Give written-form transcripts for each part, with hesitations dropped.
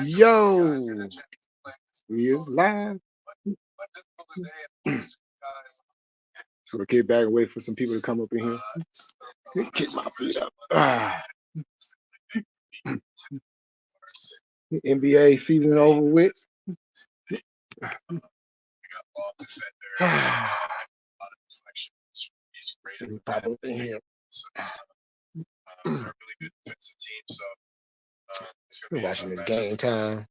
Yo, we is live. So we'll get back and wait for some people to come up in here. Kick my feet up. NBA season over with. See who pop up in here. We're watching this Game Time.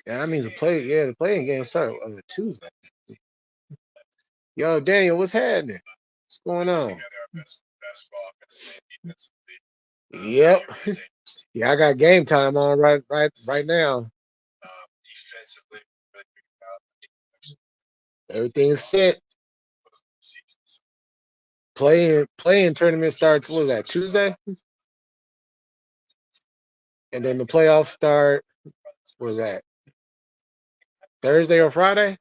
Yeah, that means the playing game start on Tuesday. Yo, Daniel, what's happening? What's going on? Yep. Yeah, I got Game Time on right now. Everything's set. Playing tournament starts, what was that, Tuesday? And then the playoffs start, what was that, Thursday or Friday?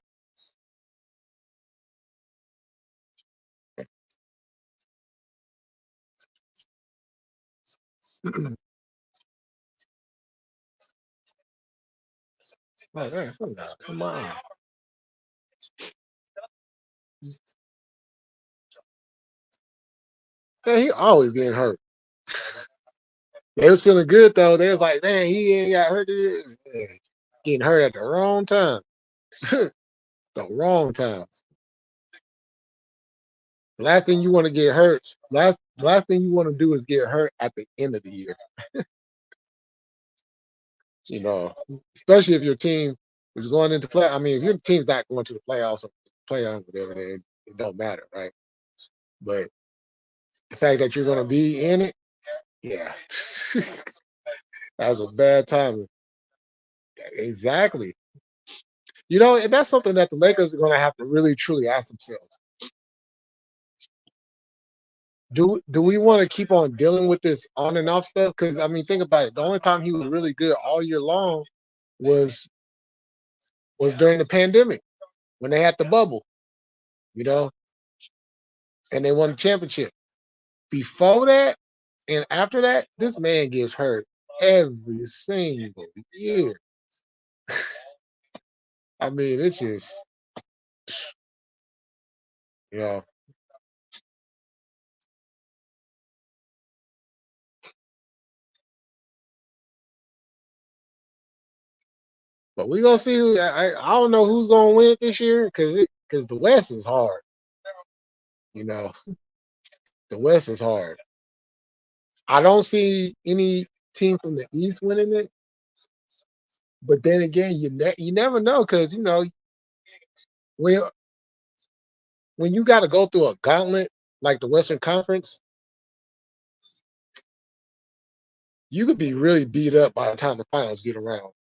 Oh, man, come on. Yeah, he always getting hurt. They was feeling good though. They was like, man, he ain't got hurt. Getting hurt at the wrong time. The wrong time. Last thing you want to get hurt. Last thing you want to do is get hurt at the end of the year. You know, especially if your team is going into play. I mean, if your team's not going to the playoffs or whatever, it don't matter, right? But the fact that you're going to be in it, yeah, that's a bad timing. Exactly. You know, and that's something that the Lakers are going to have to really truly ask themselves. Do we want to keep on dealing with this on and off stuff? Because I mean, think about it. The only time he was really good all year long was during the pandemic when they had the bubble, you know, and they won the championship. Before that and after that, this man gets hurt every single year. I mean, it's just, you know. But we gonna see who. I don't know who's gonna win it this year because the West is hard. You know, the West is hard. I don't see any team from the East winning it. But then again, you never know because you know when you got to go through a gauntlet like the Western Conference, you could be really beat up by the time the finals get around.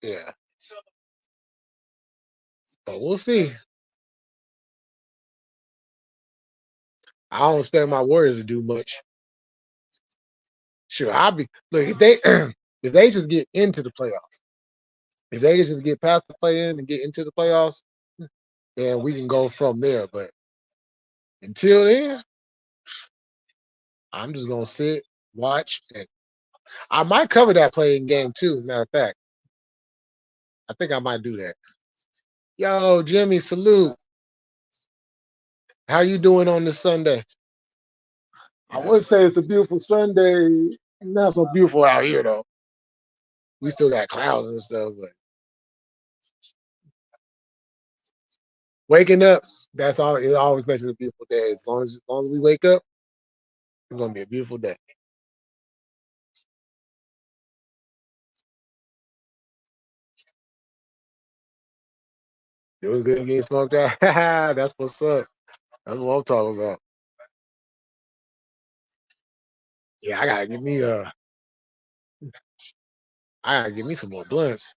Yeah. But we'll see. I don't expect my Warriors to do much. Sure, I'll be look if they if they just get into the playoffs, if they can just get past the play-in and get into the playoffs, then we can go from there. But until then, I'm just gonna sit, watch, and I might cover that play-in game too. Matter of fact, I think I might do that. Yo, Jimmy, salute. How you doing on this Sunday? I would say it's a beautiful Sunday. Not so beautiful out here though. We still got clouds and stuff, but waking up, that's all. It always makes it a beautiful day. As long as we wake up, it's gonna be a beautiful day. It was good getting smoked out. That's what's up. That's what I'm talking about. Yeah, I gotta give me some more blunts.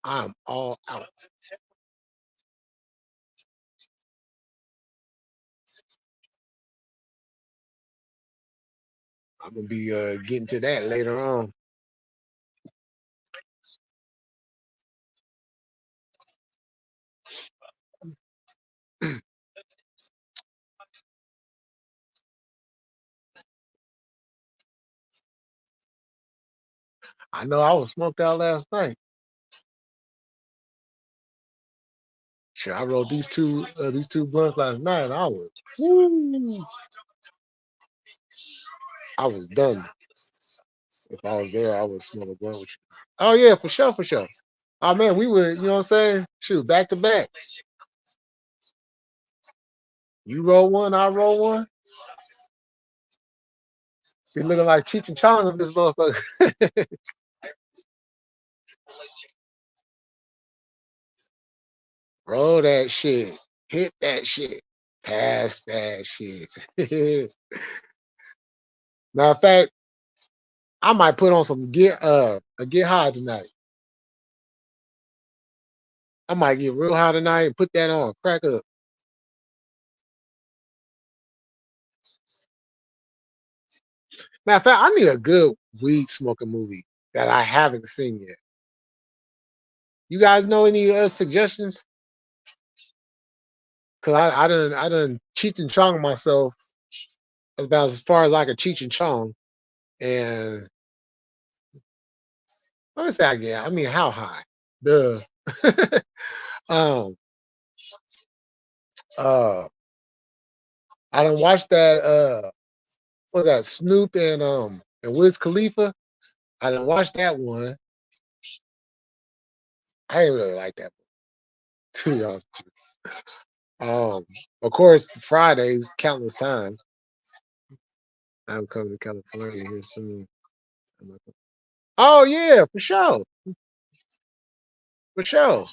I'm all out. I'm gonna be getting to that later on. I know I was smoked out last night. Sure, I rolled these two blunts last night. And woo, I was done. If I was there, I would smoke a blunt with you. Oh yeah, for sure, for sure. Oh man, we would, you know what I'm saying? Shoot, back to back. You roll one, I roll one. Be looking like Cheech and Chong of this motherfucker. Roll that shit. Hit that shit. Pass that shit. Matter of fact, I might put on some get high tonight. I might get real high tonight and put that on. Crack up. Matter of fact, I need a good weed smoking movie that I haven't seen yet. You guys know any suggestions? Cause I done Cheech and Chong myself about as far as I could Cheech and Chong. And what is that again? I mean, how high? Duh. um, uh, I done watched that. What was that? Snoop and Wiz Khalifa. I done watched that one. I didn't really like that one. To be honest with you. Of course, Fridays, countless times. I'm coming to California here soon. Oh yeah, for sure, for sure.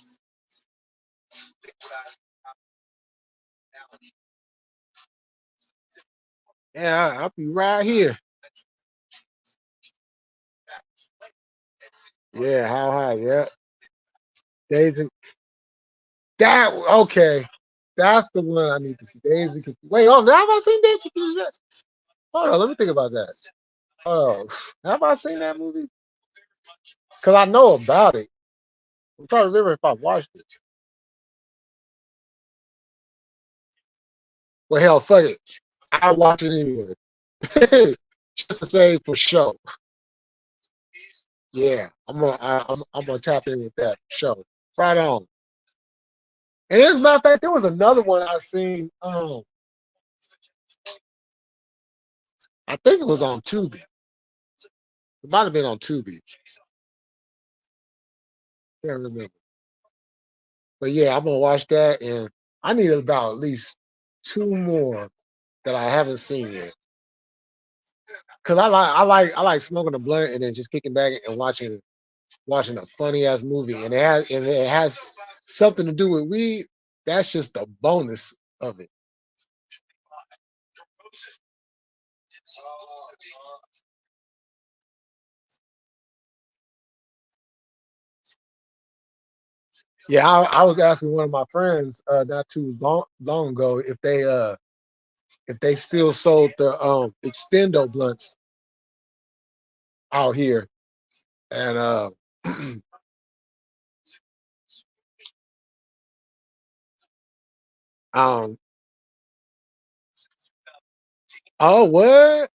Yeah, I'll be right here. Yeah, how high? Yeah, Daisy. That okay. That's the one I need to see. Daisy. Wait, oh, have I seen Daisy? Hold on, let me think about that. Oh, have I seen that movie? Because I know about it. I'm trying to remember if I watched it. Well, hell, fuck it. I'll watch it anyway. Just to say for sure. Yeah, I'm gonna tap in with that for sure. Right on. And as a matter of fact, there was another one I seen. I think it was on Tubi. It might have been on Tubi. Can't remember. But yeah, I'm gonna watch that, and I need about at least two more that I haven't seen yet. Cause I like smoking a blunt and then just kicking back and watching a funny ass movie, and it has something to do with weed. That's just a bonus of it. Yeah, I was asking one of my friends not too long ago if they still sold the extendo blunts out here, and um oh what,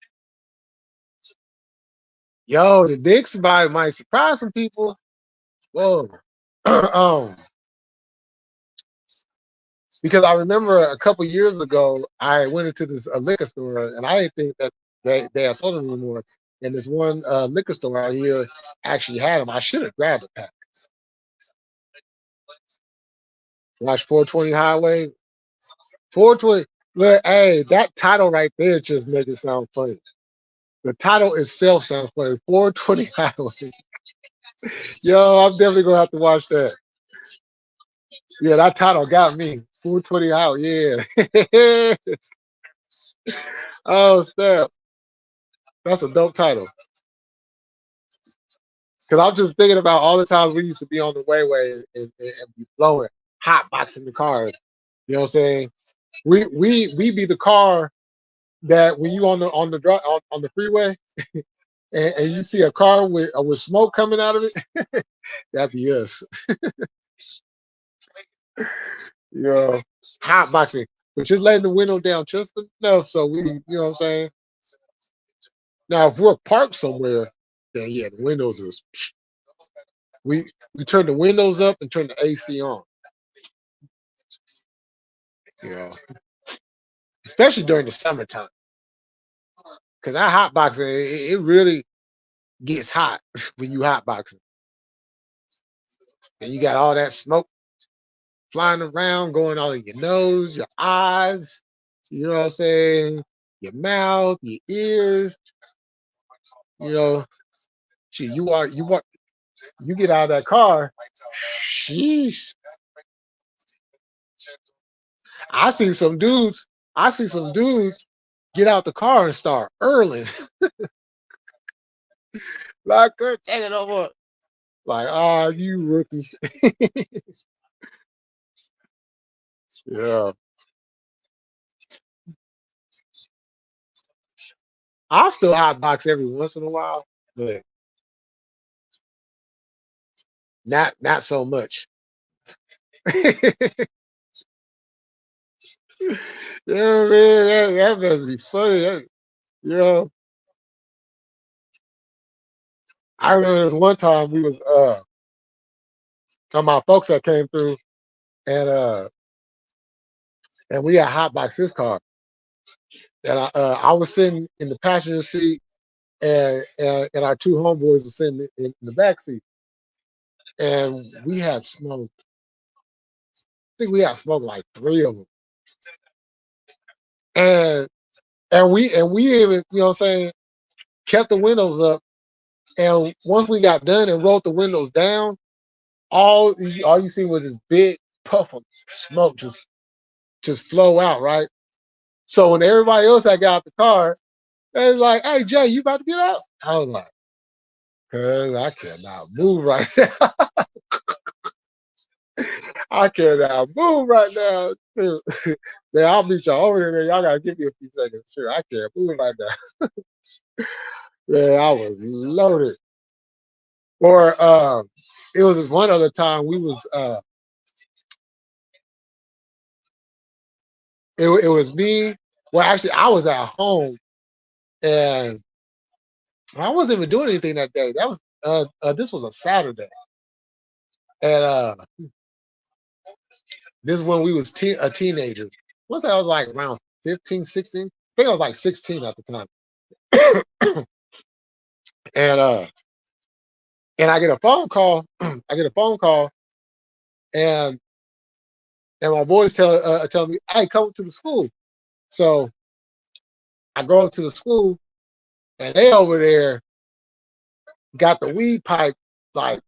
yo, the Dixie bite might surprise some people. Whoa. um because I remember a couple years ago I went into this liquor store and I didn't think that they had sold them anymore, and this one liquor store out here actually had them. I should have grabbed a pack. Watch 420 Highway. 420. Look, hey, that title right there just make it sound funny. The title itself sounds funny. 420 Highway. Yo, I'm definitely gonna have to watch that. Yeah, that title got me. 420 Highway. Yeah. Oh, snap. That's a dope title. Because I'm just thinking about all the times we used to be on the wayway and be blowing, hot boxing the cars. You know what I'm saying? We be the car that when you on the freeway and you see a car with smoke coming out of it, that'd be us. You know, hot boxing, but just letting the window down just enough so you know what I'm saying? Now, if we're parked somewhere, then yeah, the windows is we we turn the windows up and turn the AC on. You know, especially during the summertime, because that hot boxing it really gets hot when you hot boxing, and you got all that smoke flying around, going all in your nose, your eyes. You know what I'm saying? Your mouth, your ears. You know, shit, you get out of that car. Sheesh. I see some dudes. I see some dudes get out the car and start early. Like, take it over. Like, ah, you rookies. Yeah. I'll still hotbox every once in a while, but not so much. Yeah, man, that must be funny. You know, I remember this one time we was some of my folks that came through and and we had hotbox his car. And I was sitting in the passenger seat and our two homeboys were sitting in the back seat. And we had smoked. I think we had smoked like three of them. And and we didn't even, you know what I'm saying, kept the windows up. And once we got done and rolled the windows down, all you see was this big puff of smoke just flow out, right? So when everybody else had got out the car, they was like, "Hey Jay, you about to get out?" I was like, "Cause I cannot move right now. I cannot move right now." Man, I'll meet y'all over there. Man. Y'all gotta give me a few seconds. Sure, I can't move right now. Man, I was loaded. Or it was this one other time we was it was me. Well, actually, I was at home and I wasn't even doing anything that day. That was this was a Saturday, and this is when we was a teenager. Once I was like around 15, 16. I think I was like 16 at the time. and and I get a phone call. I get a phone call, and my boys tell me, "Hey, come to the school." So I go up to the school, and they over there got the weed pipe like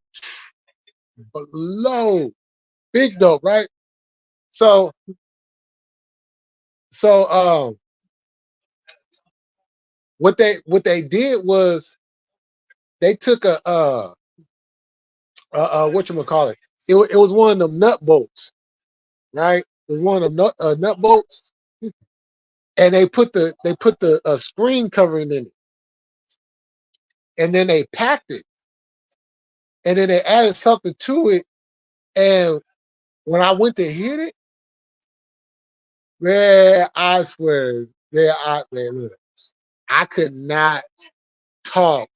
below big dope, right? So so what they did was they took what you call it? It was one of them nut bolts, right? It was one of them nut bolts, and they put the screen covering in it, and then they packed it, and then they added something to it. And when I went to hit it, man, I swear, man, look, I could not talk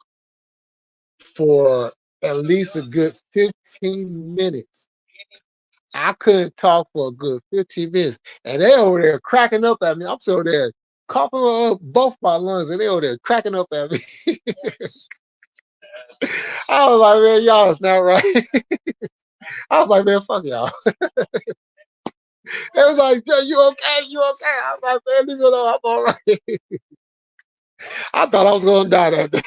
for at least a good 15 minutes. I couldn't talk for a good 15 minutes. And they over there cracking up at me. I'm still there coughing up both my lungs, and they over there cracking up at me. I was like, man, y'all is not right. I was like, man, fuck y'all. They was like, Joe, you okay? You okay? I was like, man, leave me alone. I'm all right. I thought I was going to die that day.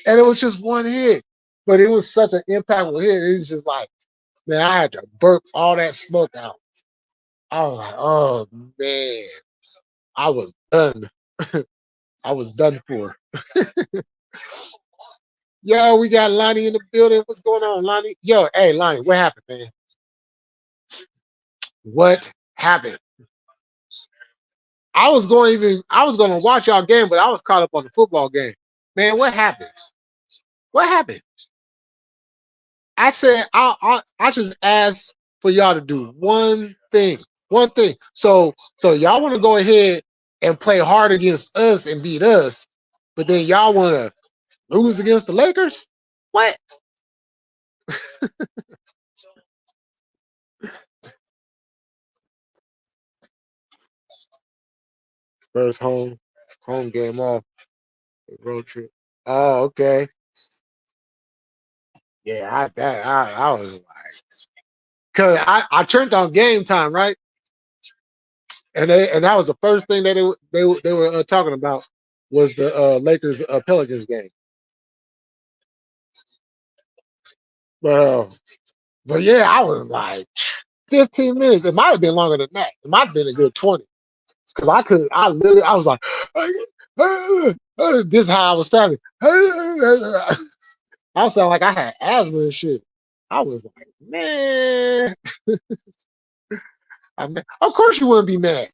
And it was just one hit. But it was such an impactful hit. It's just like, man, I had to burp all that smoke out. I was like, oh, man. I was done. I was done for. Yo, we got Lonnie in the building. What's going on, Lonnie? Yo, hey, Lonnie, what happened, man? What happened? I was gonna watch y'all game, but I was caught up on the football game. Man, what happened? What happened? I said I just asked for y'all to do one thing. One thing. So y'all want to go ahead and play hard against us and beat us, but then y'all want to lose against the Lakers? What? First home game off road trip. Oh, okay. Yeah, I was like, cause I turned on Game Time, right? And that was the first thing that they were talking about was the Lakers Pelicans game. But but yeah, I was like 15 minutes. It might have been longer than that. It might have been a good 20. Cause I was like, this is how I was sounding. I sound like I had asthma and shit. I was like, man, of course you wouldn't be mad.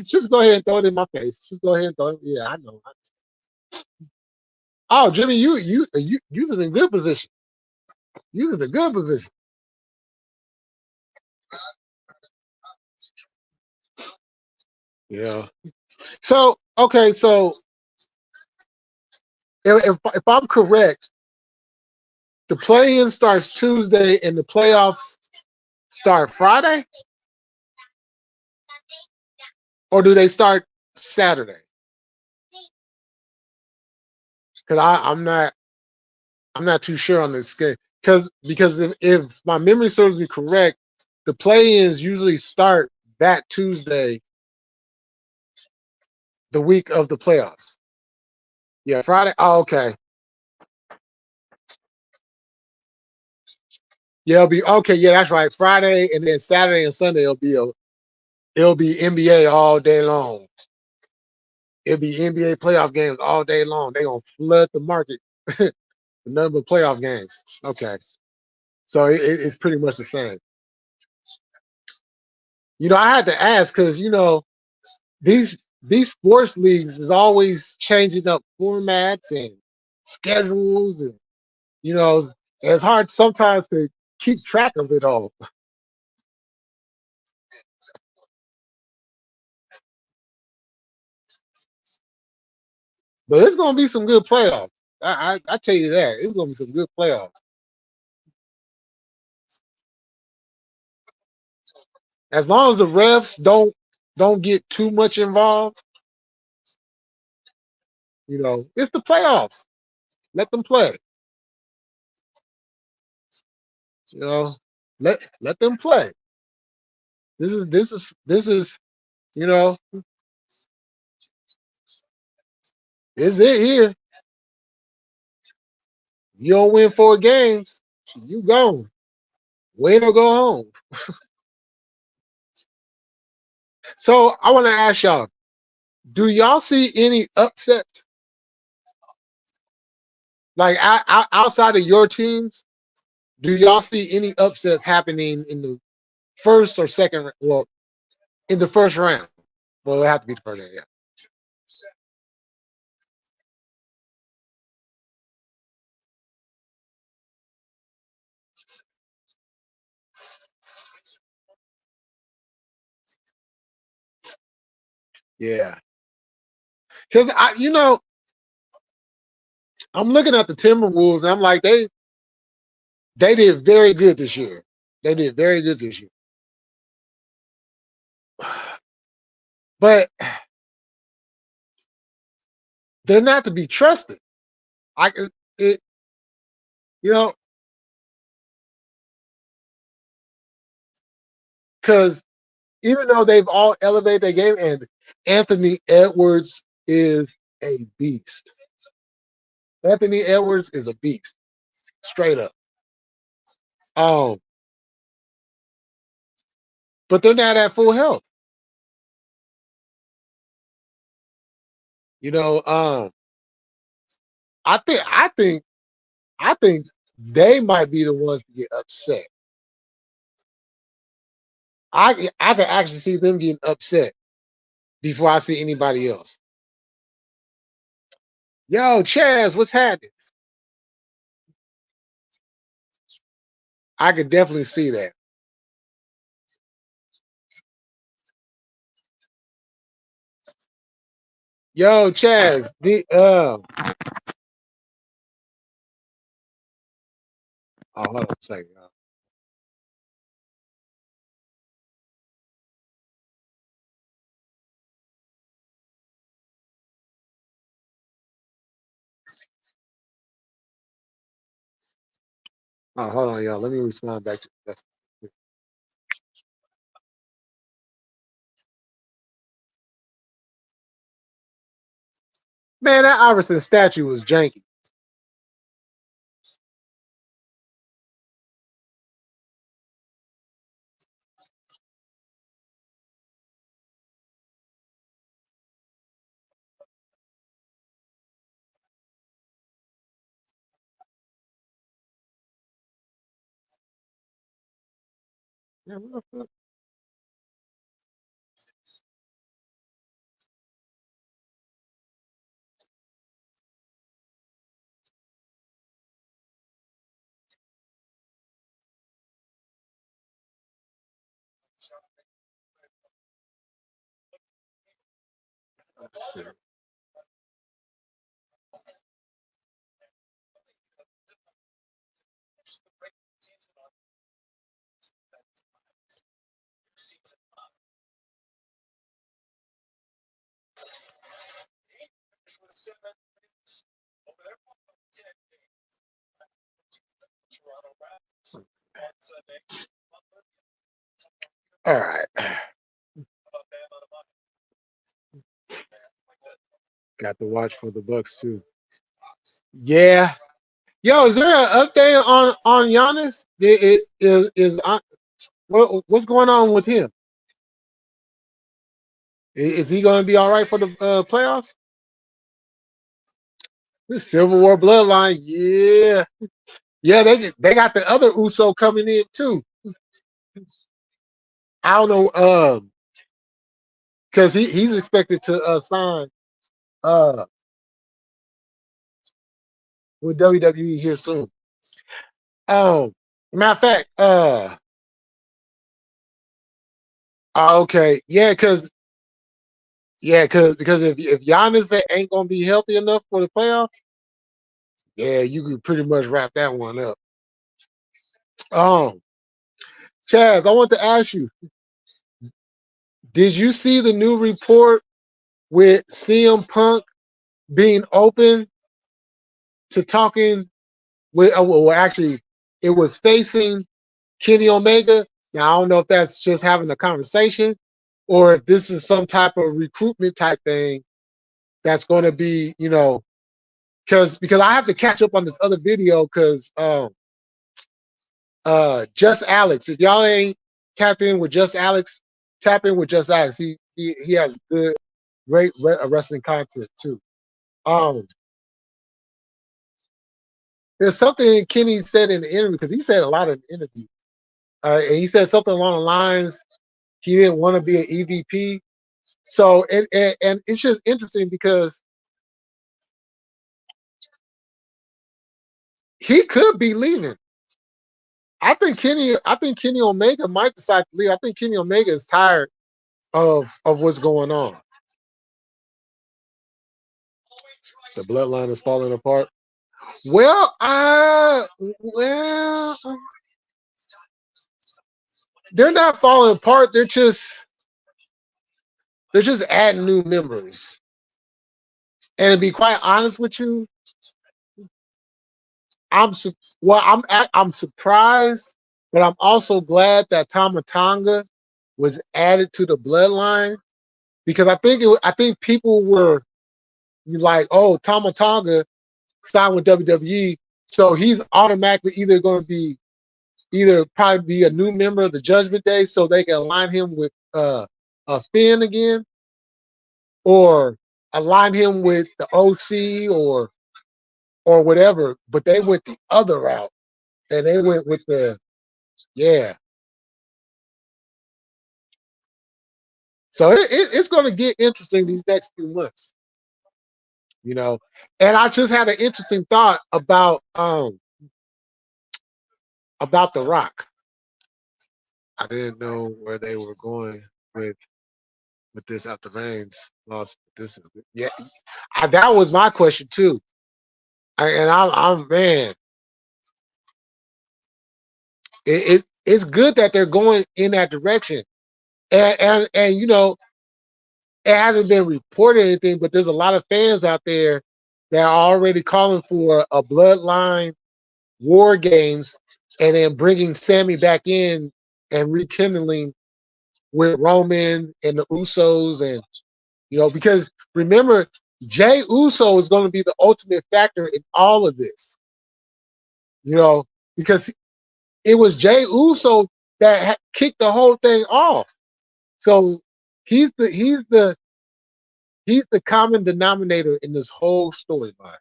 Just go ahead and throw it in my face. Just go ahead and throw it. Yeah, I know. Oh, Jimmy, you's in a good position. You's in a good position. Yeah. So okay, so if I'm correct, the play-in starts Tuesday and the playoffs start Friday, or do they start Saturday? Because I'm not too sure on this game. Because if my memory serves me correct, the play-ins usually start that Tuesday, the week of the playoffs. Yeah, Friday. Oh, okay. Yeah, it'll be okay. Yeah, that's right. Friday and then Saturday and Sunday it'll be NBA all day long. It'll be NBA playoff games all day long. They're gonna flood the market. The number of playoff games. Okay. So it's pretty much the same. I had to ask because these sports leagues is always changing up formats and schedules, and you know it's hard sometimes to keep track of it all. But it's gonna be some good playoffs. I tell you that it's gonna be some good playoffs. As long as the refs don't get too much involved, it's the playoffs. Let them play. You know, let them play. This is you know is it here. You don't win 4 games, you gone. Win or go home. So I want to ask y'all: do y'all see any upsets like outside of your teams? Do y'all see any upsets happening in the first or second? Well, in the first round. Well, it have to be the first round. Yeah. Yeah. Because I'm looking at the Timberwolves and I'm like, they did very good this year. They did very good this year. But they're not to be trusted. I it you know because even though they've all elevated their game, and Anthony Edwards is a beast. Anthony Edwards is a beast, straight up. Um, but they're not at full health. You know, um, I think they might be the ones to get upset. I can actually see them getting upset before I see anybody else. Yo, Chaz, what's happening? I could definitely see that. Yo, Chaz, hold on a second. Oh, hold on, y'all. Let me respond back to that. Man, that Iverson statue was janky. Yeah, what the fuck? All right. Got to watch for the Bucks too. Yeah. Yo, is there an update on Giannis? What's going on with him? Is he going to be all right for the playoffs? The Civil War bloodline, yeah, yeah. They got the other Uso coming in too. I don't know, because he's expected to sign uh with WWE here soon. Matter of fact, okay, yeah, because if Giannis ain't gonna be healthy enough for the playoffs, yeah, you could pretty much wrap that one up. Um, Chaz, I want to ask you, did you see the new report with CM Punk being open to talking with? Well, actually, it was facing Kenny Omega. Now I don't know if that's just having a conversation, or if this is some type of recruitment type thing that's going to be, because I have to catch up on this other video because Just Alex. If y'all ain't tapped in with Just Alex, tap in with Just Alex. He has great wrestling content too. Um, there's something Kenny said in the interview because he said a lot in the interview, and he said something along the lines he didn't want to be an EVP. So and it's just interesting because he could be leaving. I think Kenny Omega might decide to leave. I think Kenny Omega is tired of what's going on. The bloodline is falling apart. Well, they're not falling apart. They're just adding new members. And to be quite honest with you, I'm surprised, but I'm also glad that Tama Tonga was added to the bloodline because I think people were like, oh, Tama Tonga signed with WWE, so he's automatically either going to be probably be a new member of the Judgment Day, so they can align him with a Finn again, or align him with the OC, or or whatever, but they went the other route and they went with the yeah. So it's going to get interesting these next few months, you know. And I just had an interesting thought about The Rock. I didn't know where they were going with this after Reigns lost. This is yeah, that was my question too. I'm man, it's good that they're going in that direction, and you know it hasn't been reported or anything, but there's a lot of fans out there that are already calling for a bloodline war games, and then bringing Sammy back in and rekindling with Roman and the Usos, and you know, because remember, Jey Uso is going to be the ultimate factor in all of this, you know, because it was Jey Uso that kicked the whole thing off. So he's the common denominator in this whole storyline.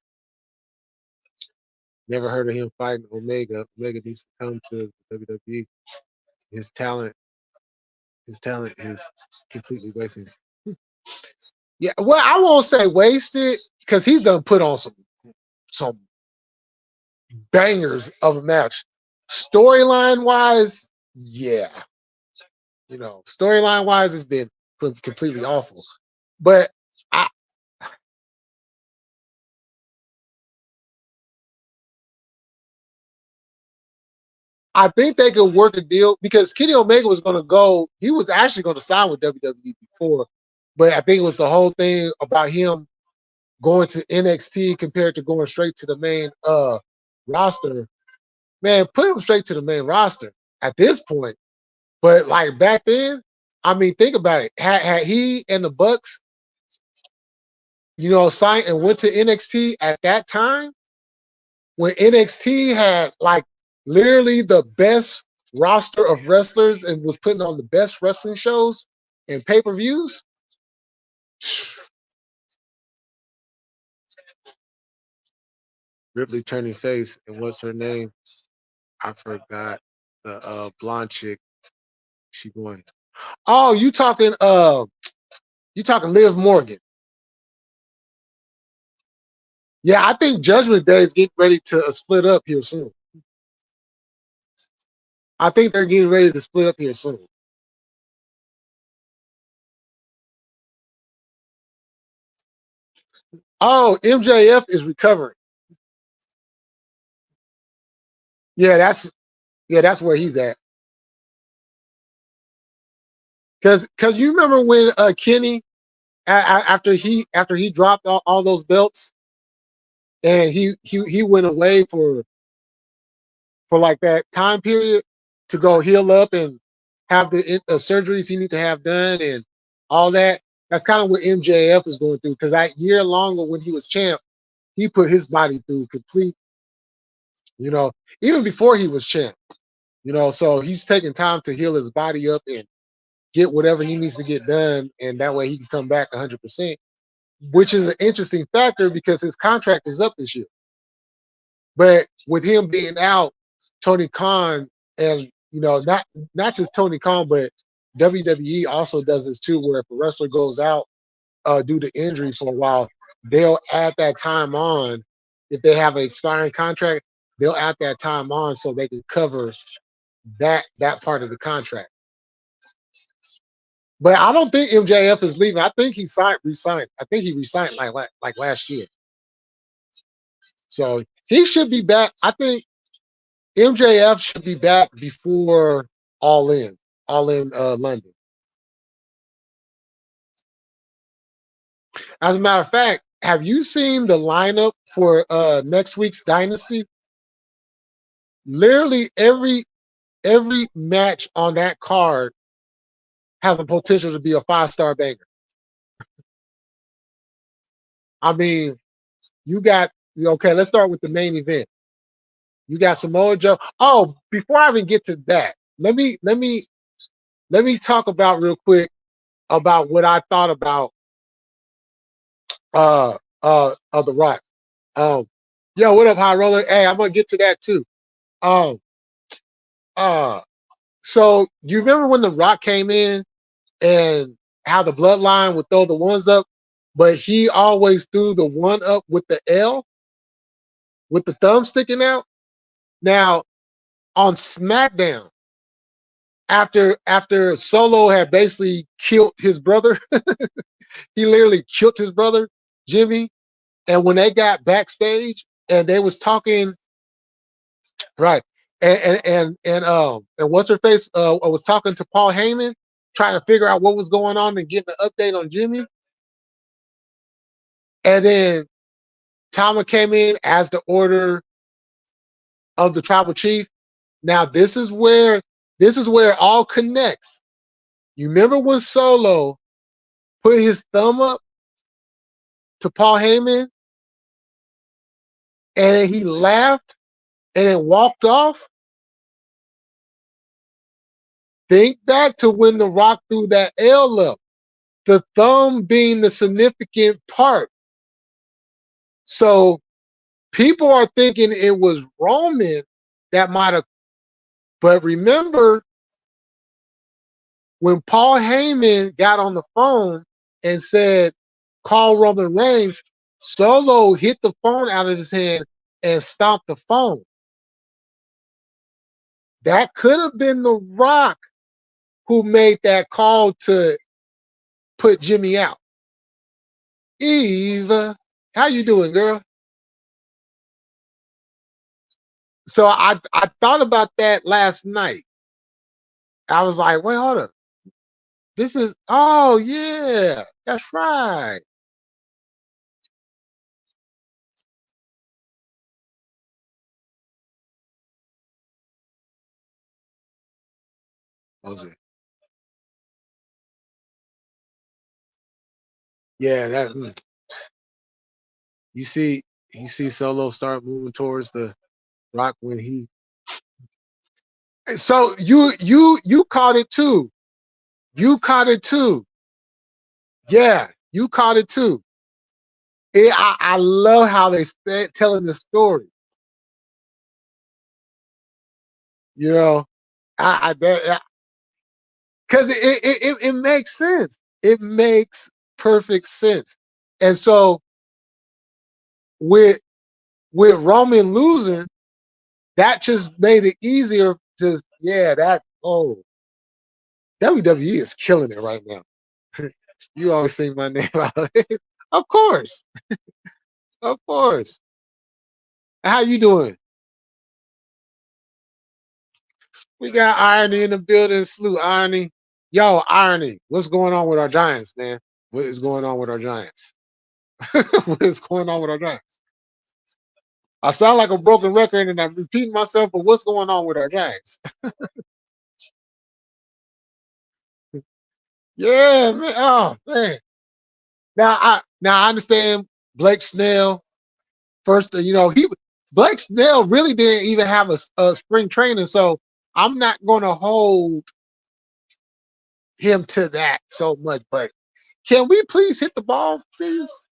Never heard of him fighting Omega. Omega needs to come to WWE. His talent is completely wasted. Yeah, well, I won't say wasted because he's done put on some bangers of a match. Storyline wise, yeah, you know, storyline wise, it's been completely awful. But I think they could work a deal because Kenny Omega was going to go. He was actually going to sign with WWE before, but I think it was the whole thing about him going to NXT compared to going straight to the main roster. Man, put him straight to the main roster at this point. But like back then, I mean, think about it. Had he and the Bucks, you know, signed and went to NXT at that time, when NXT had like literally the best roster of wrestlers and was putting on the best wrestling shows and pay-per-views. Ripley turning face, and what's her name? I forgot. The blonde chick. She going. Oh, you talking Liv Morgan. Yeah, I think Judgment Day is getting ready to split up here soon. I think they're getting ready to split up here soon. Oh, MJF is recovering. Yeah, that's where he's at. Because you remember when Kenny after he dropped all those belts and he went away for like that time period to go heal up and have the surgeries he need to have done and all that. That's kind of what MJF is going through because that year longer when he was champ, he put his body through complete, you know, even before he was champ, you know, so he's taking time to heal his body up and get whatever he needs to get done, and that way he can come back 100%, which is an interesting factor because his contract is up this year. But with him being out, Tony Khan and you know not just Tony Khan, but WWE also does this too, where if a wrestler goes out due to injury for a while, they'll add that time on. If they have an expiring contract, they'll add that time on so they can cover that part of the contract. But I don't think MJF is leaving. I think he resigned. I think he resigned like last year. So he should be back. I think MJF should be back before All In London. As a matter of fact, have you seen the lineup for next week's Dynasty? Literally every match on that card has the potential to be a 5-star banger. I mean, you got okay. Let's start with the main event. You got Samoa Joe. Oh, before I even get to that, let me talk about real quick about what I thought about of The Rock. Yo, what up, High Roller? Hey, I'm gonna get to that too. Um, uh, so you remember when The Rock came in and how the Bloodline would throw the ones up, but he always threw the one up with the L, with the thumb sticking out. Now on SmackDown, after Solo had basically killed his brother, he literally killed his brother Jimmy. And when they got backstage and they was talking, right, and what's her face was talking to Paul Heyman, trying to figure out what was going on and getting an update on Jimmy. And then Tama came in as the order of the tribal chief. Now this is where it all connects. You remember when Solo put his thumb up to Paul Heyman and then he laughed and then walked off? Think back to when The Rock threw that L up. The thumb being the significant part. So people are thinking it was Roman that might have, but remember when Paul Heyman got on the phone and said, call Roman Reigns, Solo hit the phone out of his hand and stopped the phone. That could have been The Rock who made that call to put Jimmy out. Eve, how you doing, girl? So I thought about that last night. I was like, wait, hold up. This is, oh yeah, that's right. Was it? Yeah, that you see Solo start moving towards the Rock when he. So you caught it too. You caught it too. Yeah, you caught it too. I love how they telling the story. You know, because it makes sense. It makes perfect sense. And so with Roman losing, that just made it easier to WWE is killing it right now. You always say my name out. Of course. Of course. How you doing? We got Irony in the building. Salute Irony. Yo, Irony, what's going on with our Giants, man? What is going on with our Giants? What is going on with our Giants? I sound like a broken record and I'm repeating myself, but what's going on with our Giants? Yeah, man. Oh, man. Now I understand Blake Snell. First, Blake Snell really didn't even have a spring training, so I'm not going to hold him to that so much. But can we please hit the ball, please?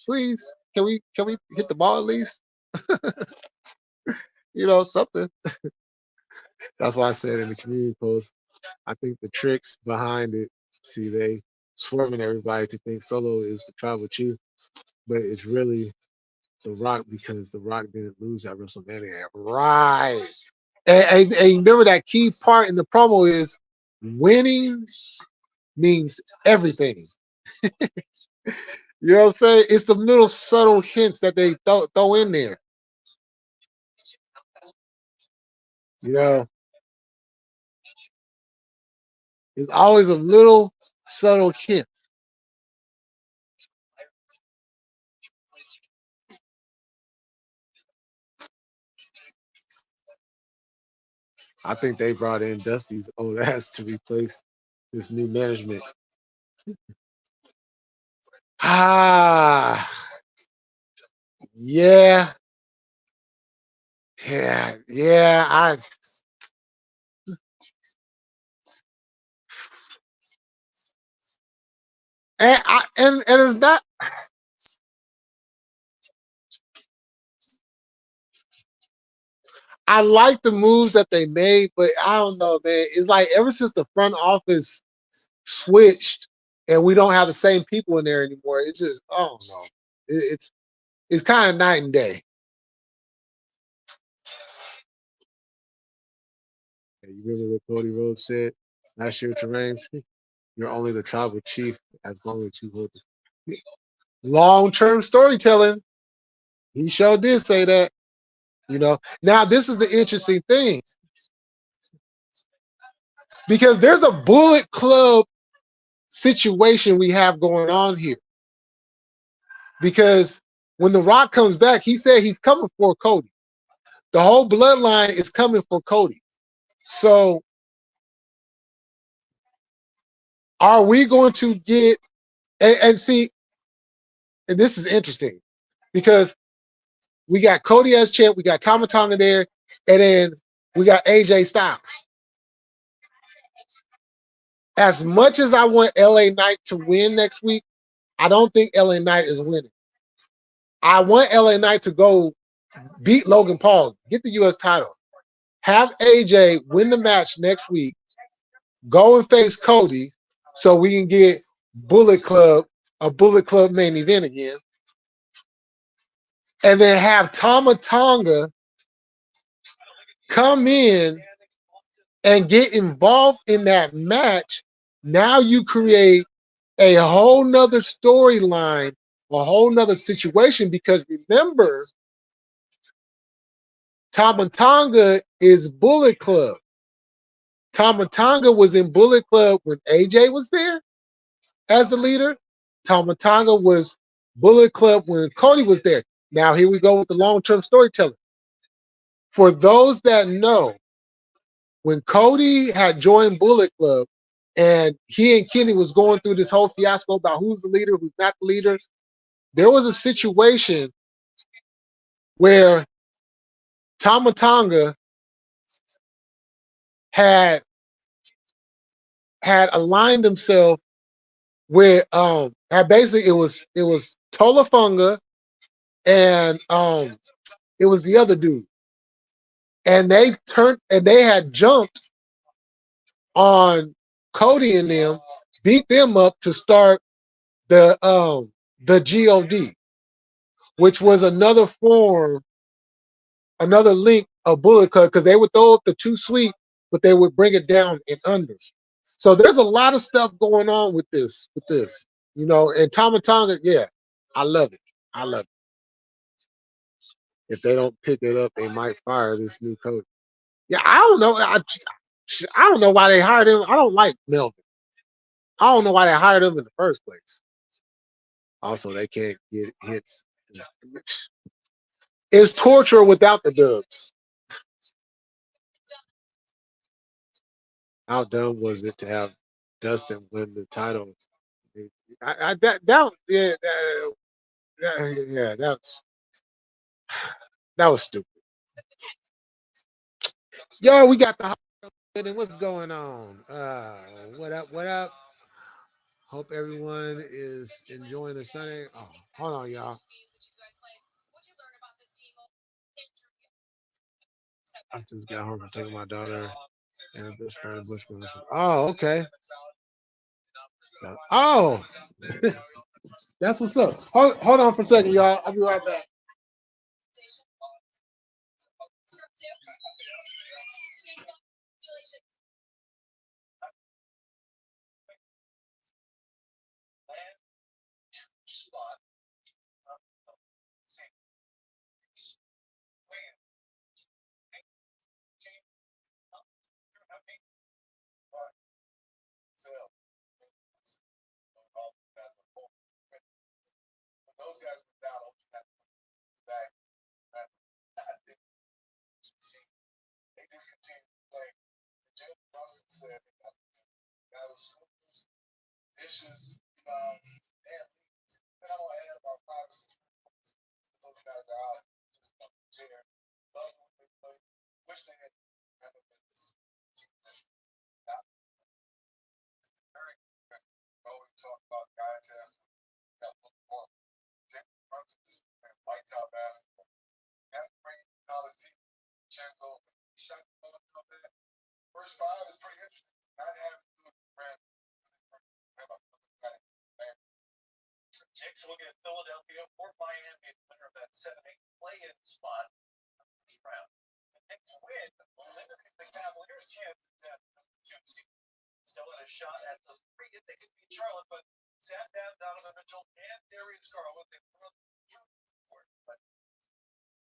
Please, can we hit the ball at least? Something. That's why I said in the community post. I think the tricks behind it. See, they swerving everybody to think Solo is the tribal chief, but it's really The Rock because The Rock didn't lose at WrestleMania. Right. And remember that key part in the promo is winning means everything. You know what I'm saying? It's the little subtle hints that they throw in there. You know, it's always a little subtle hint. I think they brought in Dusty's old ass to replace this new management. Ah, yeah, yeah. And is that I like the moves that they made, but I don't know, man. It's like ever since the front office switched and we don't have the same people in there anymore, it's just I don't know. It's kind of night and day. You remember what Cody Rhodes said last year to Reigns? You're only the tribal chief as long as you hold the long-term storytelling. He sure did say that. You know. Now this is the interesting thing because there's a Bullet Club situation we have going on here. Because when The Rock comes back, he said he's coming for Cody. The whole bloodline is coming for Cody. So are we going to get and see, and this is interesting because we got Cody as champ, we got Tama Tonga there, and then we got AJ Styles. As much as I want LA Knight to win next week, I don't think LA Knight is winning. I want LA Knight to go beat Logan Paul, get the U.S. title, have AJ win the match next week, go and face Cody so we can get a Bullet Club main event again, and then have Tama Tonga come in and get involved in that match. Now you create a whole nother storyline, a whole nother situation, because remember, Tama Tonga is Bullet Club. Tama Tonga was in Bullet Club when AJ was there as the leader. Tama Tonga was Bullet Club when Cody was there. Now here we go with the long-term storytelling. For those that know, when Cody had joined Bullet Club and he and Kenny was going through this whole fiasco about who's the leader, who's not the leader, there was a situation where Tama Tonga had aligned himself with had basically it was Tolafunga and it was the other dude. And they had jumped on Cody and them, beat them up to start the GOD, which was another link of Bullet Club, because they would throw up the too sweet, but they would bring it down in under. So there's a lot of stuff going on with this, you know. And Tama Tonga, yeah, I love it. I love it. If they don't pick it up, they might fire this new coach. Yeah, I don't know. I don't know why they hired him. I don't like Melvin. I don't know why they hired him in the first place. Also, they can't get hits. It's torture without the dubs. How dumb was it to have Dustin win the title? That was stupid. Yo, we got the what's going on? What up? What up? Hope everyone is enjoying the Sunday. Oh, hold on, y'all. I just got home from taking my daughter and a best friend Bushman. Oh, okay. Oh, that's what's up. Hold on for a second, y'all. I'll be right back. Knicks will get Philadelphia or Miami as winner of that 7-8 play-in spot first round. The Knicks win, eliminating the Cavaliers' chances at number 2 seed. Still in a shot at the 3 if they can beat Charlotte, but sat down Donovan Mitchell and Darius Garland. They were on the board, but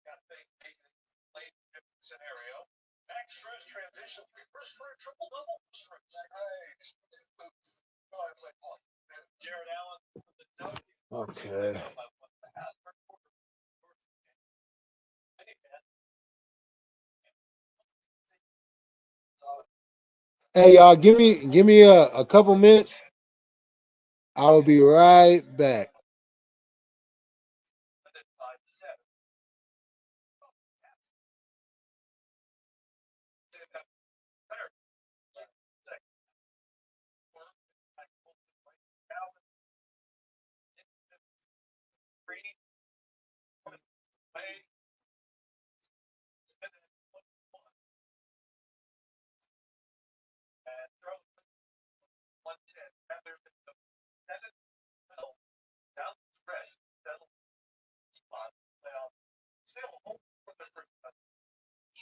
got they played a different scenario. Max Strus transition 3 first career triple-double for Strus. Jared Allen with the dunk. Okay. Hey y'all, give me a couple minutes. I'll be right back.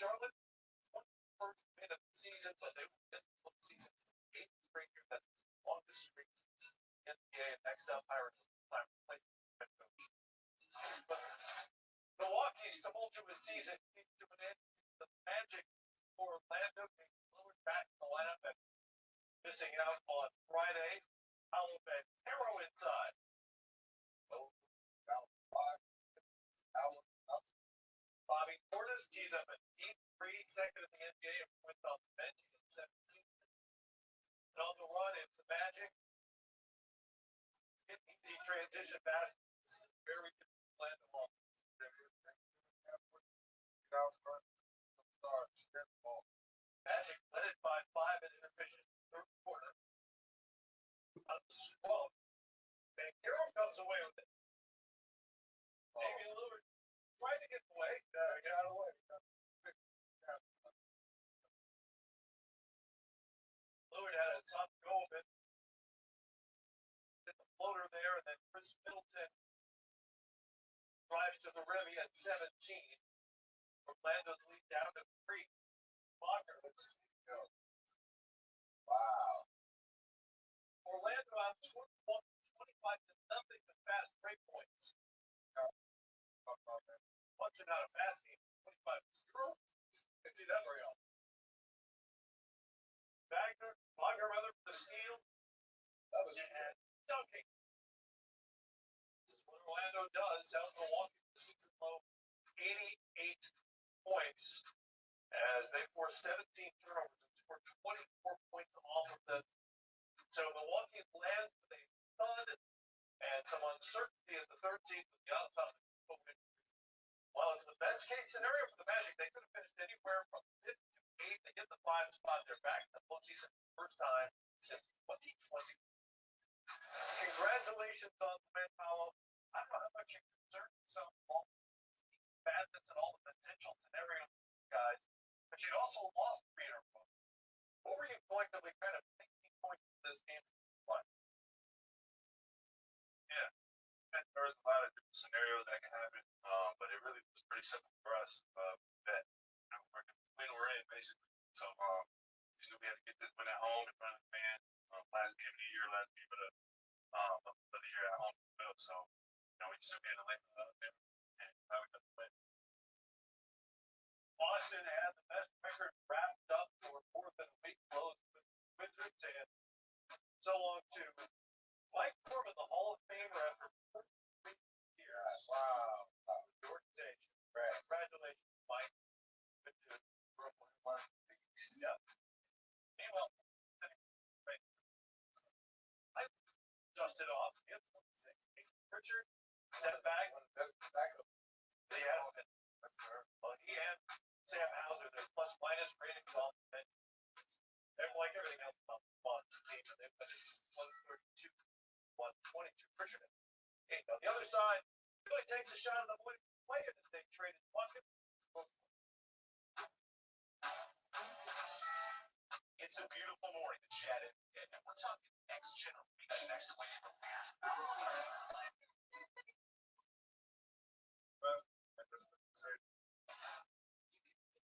Charlotte, first win of the season, but they will miss the season. 8th straight year, that longest streak in the NBA. And next up, Pirates time to play head coach. But Milwaukee's tumultuous season came to an end. The Magic for Orlando came lowered back in the lineup and missing out on Friday. Paolo Banchero inside. Bobby Portis tees up a deep 3, second in the NBA, and points off the bench at 17. And on the run, it's the Magic. Easy transition basket. Very good plan to ball. Magic led it by 5 in intermission, third quarter. On the scrum, Banchero comes away with it. Damian Lillard tried to get away. Got away. Lillard had a tough go of it. Hit the floater there, and then Chris Middleton drives to the rim. He had 17. Orlando's lead down to 3. Wagner, let's go. Wow. Orlando on 25-0 with fast break points. Punching out a fast game, 25-0. Can't see that very often. Wagner rather for the steal. That was and dunking. This is what Orlando does. Out Milwaukee season low, 88 points as they force 17 turnovers and score 24 points off of them. So Milwaukee lands with a thud and some uncertainty at the 3rd seed with the outside. While it's the best case scenario for the Magic, they could have finished anywhere from 5th to 8th. They get the 5 spot. They're back in the postseason first time since 2020. Congratulations on the win, Paolo. I don't know how much you're concerned yourself about badness and all the potential scenarios, guys, but you also lost 300 points. What were you collectively kind of thinking going into this game? Yeah, and there was a lot of different scenarios that can happen, but it really was pretty simple for us. That we're in basically. So we knew we had to get this win at home in front of the fans. Last game of the year, last game of the year at home. So we just had to lay and how we got the win. Boston had the best record wrapped up for more than a week close with Wizards, and so long to Mike Corbin, the Hall of Famer, after 43 years. Wow. The organization. Congratulations, Mike. Good to yeah. Meanwhile, I dusted off. Richard, step back. He and Sam Hauser, their plus minus ratings off the bench. They're like everything else about the Boston team, and they've finished 132, 122. Richard. Hey, on the other side, really takes a shot at the winning play as they traded Bucket. It's a beautiful morning in Chattanooga, and we're talking next generation. Next wave of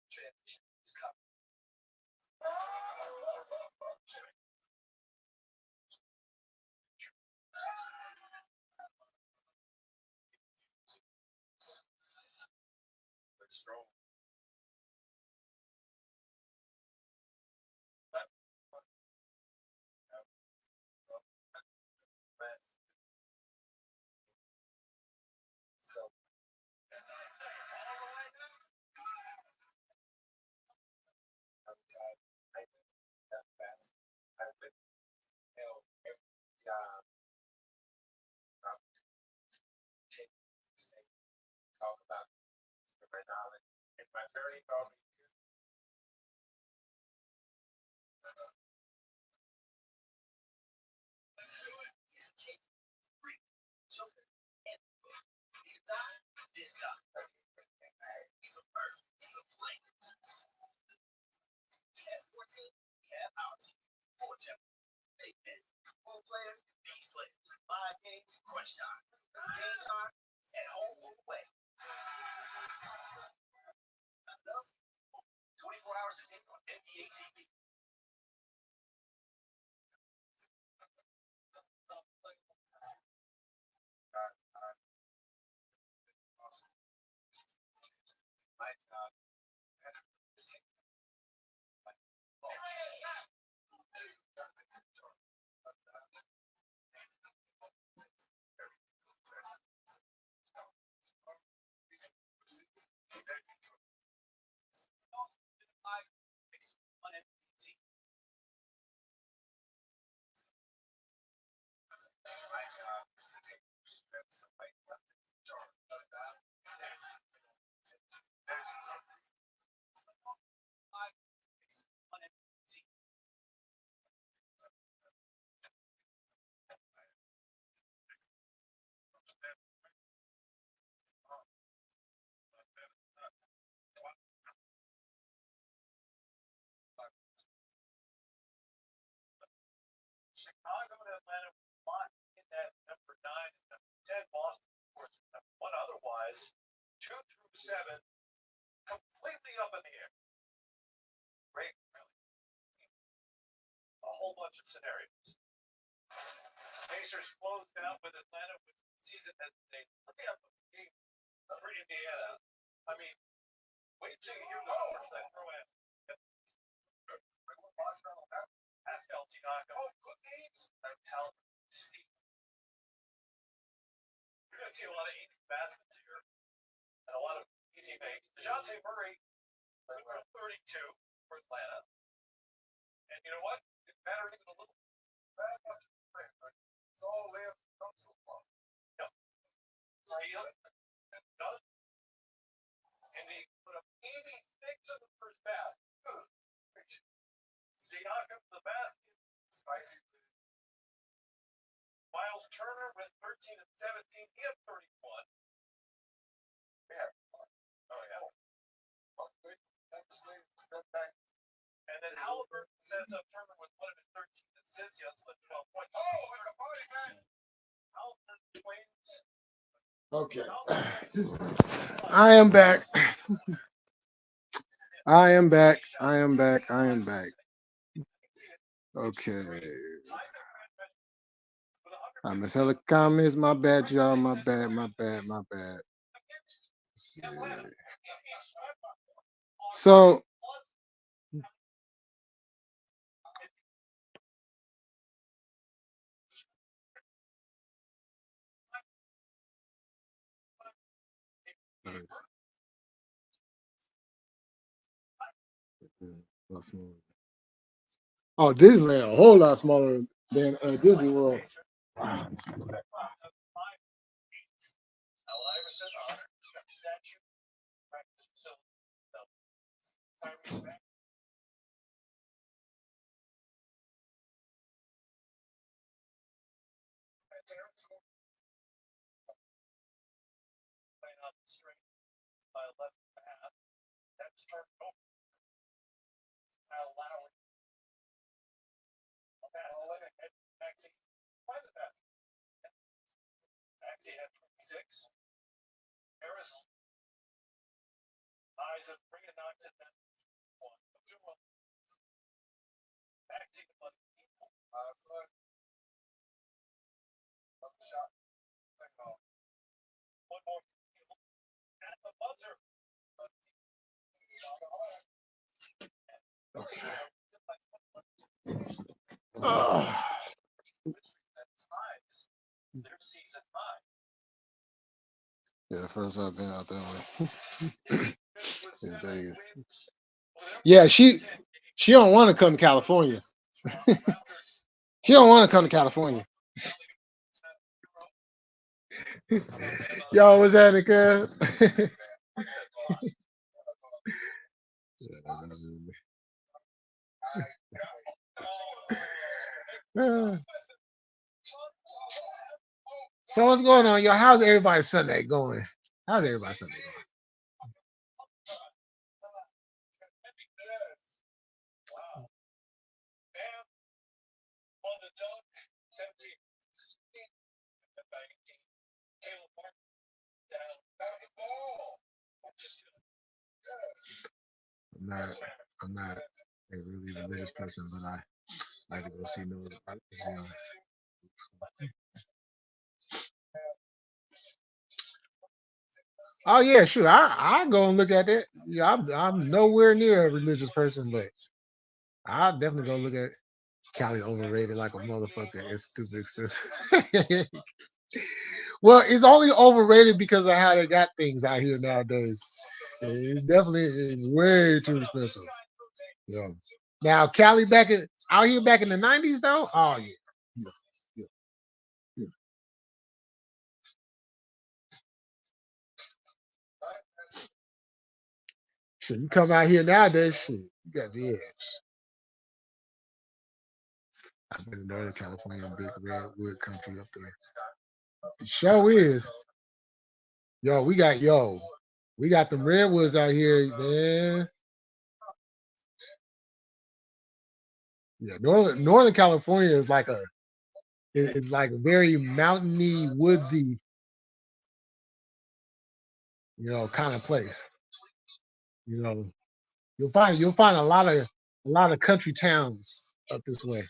transition is coming. Strong. So I've been that fast. I've been every job talk about my knowledge in my very early years. This time, he's a bird, he's a flame. We have 14, we have our team. 4 big men, 4 players, these players. 5 games, crunch time. Game time, at home or away. Enough. 24 hours a day on NBA TV. My job. My job is to take somebody left in charge of that. Chicago and Atlanta locked in that number 9 and number 10. Boston, of course, number 1. Otherwise, 2 through 7, completely up in the air. Great, really. A whole bunch of scenarios. Pacers closed out with Atlanta with season hesitation. Look at the game for Indiana. I mean, wait till you hear the numbers I throw at. Pascal Siakam, Talent, Steve. You're going to see a lot of easy baskets here and a lot of easy makes. DeJounte Murray went for 32 for Atlanta. And you know what? It mattered even a little. It's all live from so far. Yep. Steal it. And does. And he put up 86 in the first half. Siakam to the basket. Spicy. Miles Turner with 13 and 17. He had 31. Yeah. Oh, yeah. And then Halliburton sets up Turner with 1 of his 13 assists. He also had 12 points. Oh, it's a party, man. Halliburton claims. Okay. I am back. I am back. I am back. I am back. Okay. I miss hella comments. My bad, y'all. My bad. My bad. My bad. Let's see. So. Oh, Disneyland a whole lot smaller than Disney World. Straight by 11.5. That's turned over. Now Lowry Maxey had 26. Harris eyes of 3 and knocks it down. 2 1. Maxey to play. Shot. One more at the buzzer. Ties their season high. Yeah, first I've been out that way. This was In 7 Vegas. wins. Yeah, she don't want to come to California. She don't want to come to California. Yo, what's happening, cuz? So what's going on, yo? How's everybody's Sunday going? How's everybody's Sunday going? Wow. Bam on the dunk. 17. Caleb Martin down. The ball. Just I'm not a really religious person, but I like to go see Noah's Ark. Oh yeah, sure. I go and look at it. Yeah, I'm nowhere near a religious person, but I'll definitely go look at Cali overrated like a motherfucker. It's stupid expensive. Well, it's only overrated because of how they got things out here nowadays. It's definitely way too expensive. Yeah. Now Cali out here back in the 90s though. Oh yeah. Yeah, yeah. Shit, you come out here nowadays, shit, you got the edge. I've been in Northern California, big redwood country up there. It sure is. We got them redwoods out here, man. Yeah, Northern California is like it's like a very mountainy, woodsy, kind of place. You know, you'll find a lot of country towns up this way.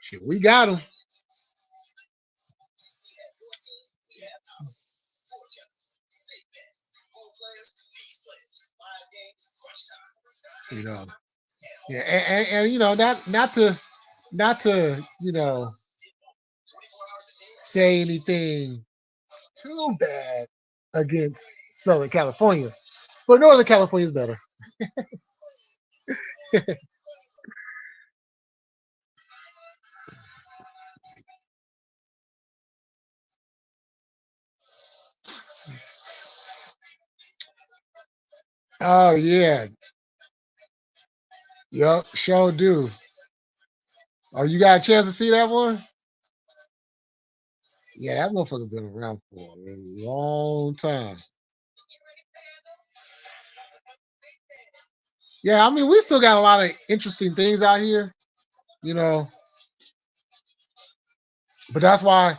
Shit, we got them. You know, yeah, and not to say anything too bad against Southern California, but Northern California is better. Oh yeah, yep, sure do. Oh, you got a chance to see that one? Yeah, that motherfucker been around for a long time. Yeah, I mean, we still got a lot of interesting things out here, you know. But that's why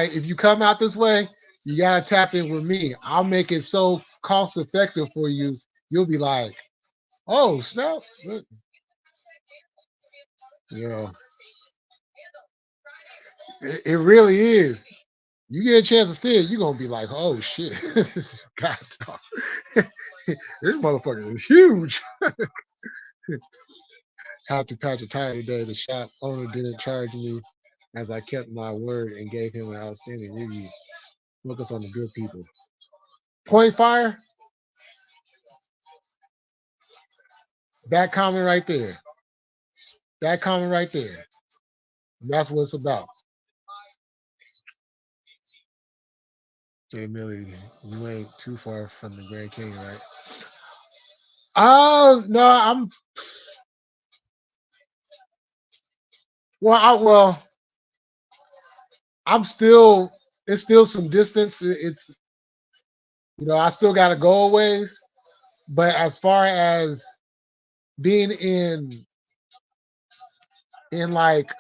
if you come out this way, you gotta tap in with me. I'll make it so cost effective for you. You'll be like, oh snap, you know, it really is. You get a chance to see it, you're gonna be like, oh shit, this is God. This motherfucker is huge. Had to patch a tire today. The shop owner didn't charge me as I kept my word and gave him an outstanding review. Focus on the good people. Point fire, that comment right there. That comment right there. That's what it's about. Jay Millie, you ain't too far from the Grand Canyon, right? Oh no, well, I'm still. It's still some distance. It's I still got to go a ways. But as far as being in in like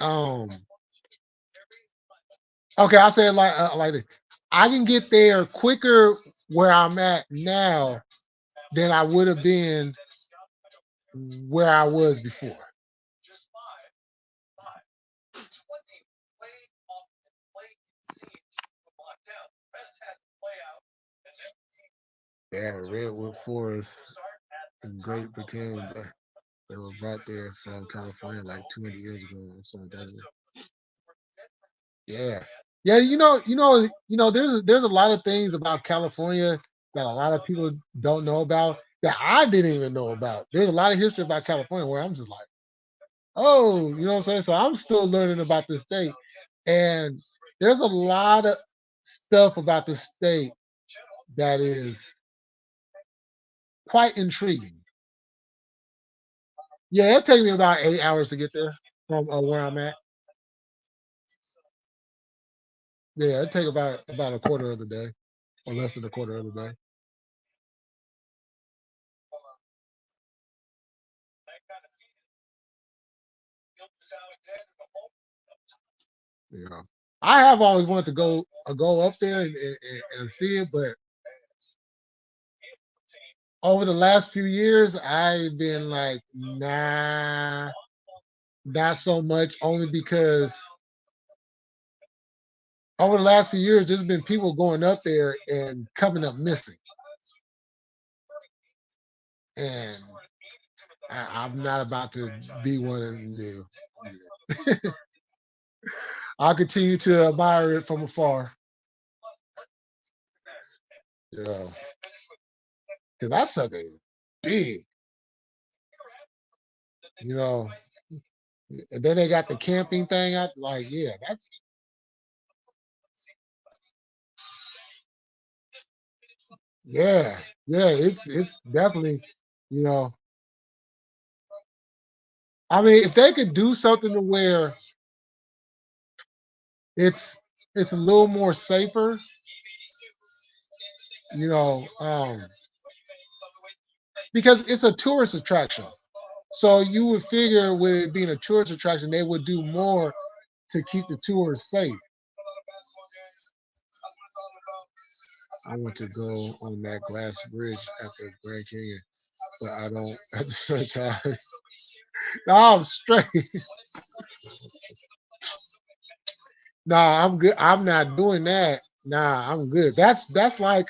okay, I'll say it like this. I can get there quicker where I'm at now than I would have been where I was before. Just five. 20 played off and played scenes locked down. Best had to play out as every team Yeah, Redwood Forest start at in the Great top of the Britain. West. They were brought there from California like 200 years ago or something like that. Yeah. Yeah, there's a lot of things about California that a lot of people don't know about that I didn't even know about. There's a lot of history about California where I'm just like, oh, you know what I'm saying? So I'm still learning about this state. And there's a lot of stuff about the state that is quite intriguing. Yeah, it takes me about 8 hours to get there from where I'm at. Yeah, it take about a quarter of the day, or less than a quarter of the day. That kind of season, Gilbert Alexander, the whole You know, I have always wanted to go up there and see it, but team. over the last few years, I've been like, nah, not so much. Only because over the last few years, there's been people going up there and coming up missing, and I'm not about to be one of them. I'll continue to admire it from afar. Yeah, because that sucker is big, you know. And then they got the camping thing out. Like, yeah, that's yeah, yeah. It's definitely, you know. I mean, if they could do something to where it's it's a little more safer, you know, because it's a tourist attraction. So you would figure with it being a tourist attraction, they would do more to keep the tourists safe. I want to go on that glass bridge at the Grand Canyon, but I don't at the same time. No, I'm straight. Nah, I'm good. I'm not doing that. Nah, I'm good. That's like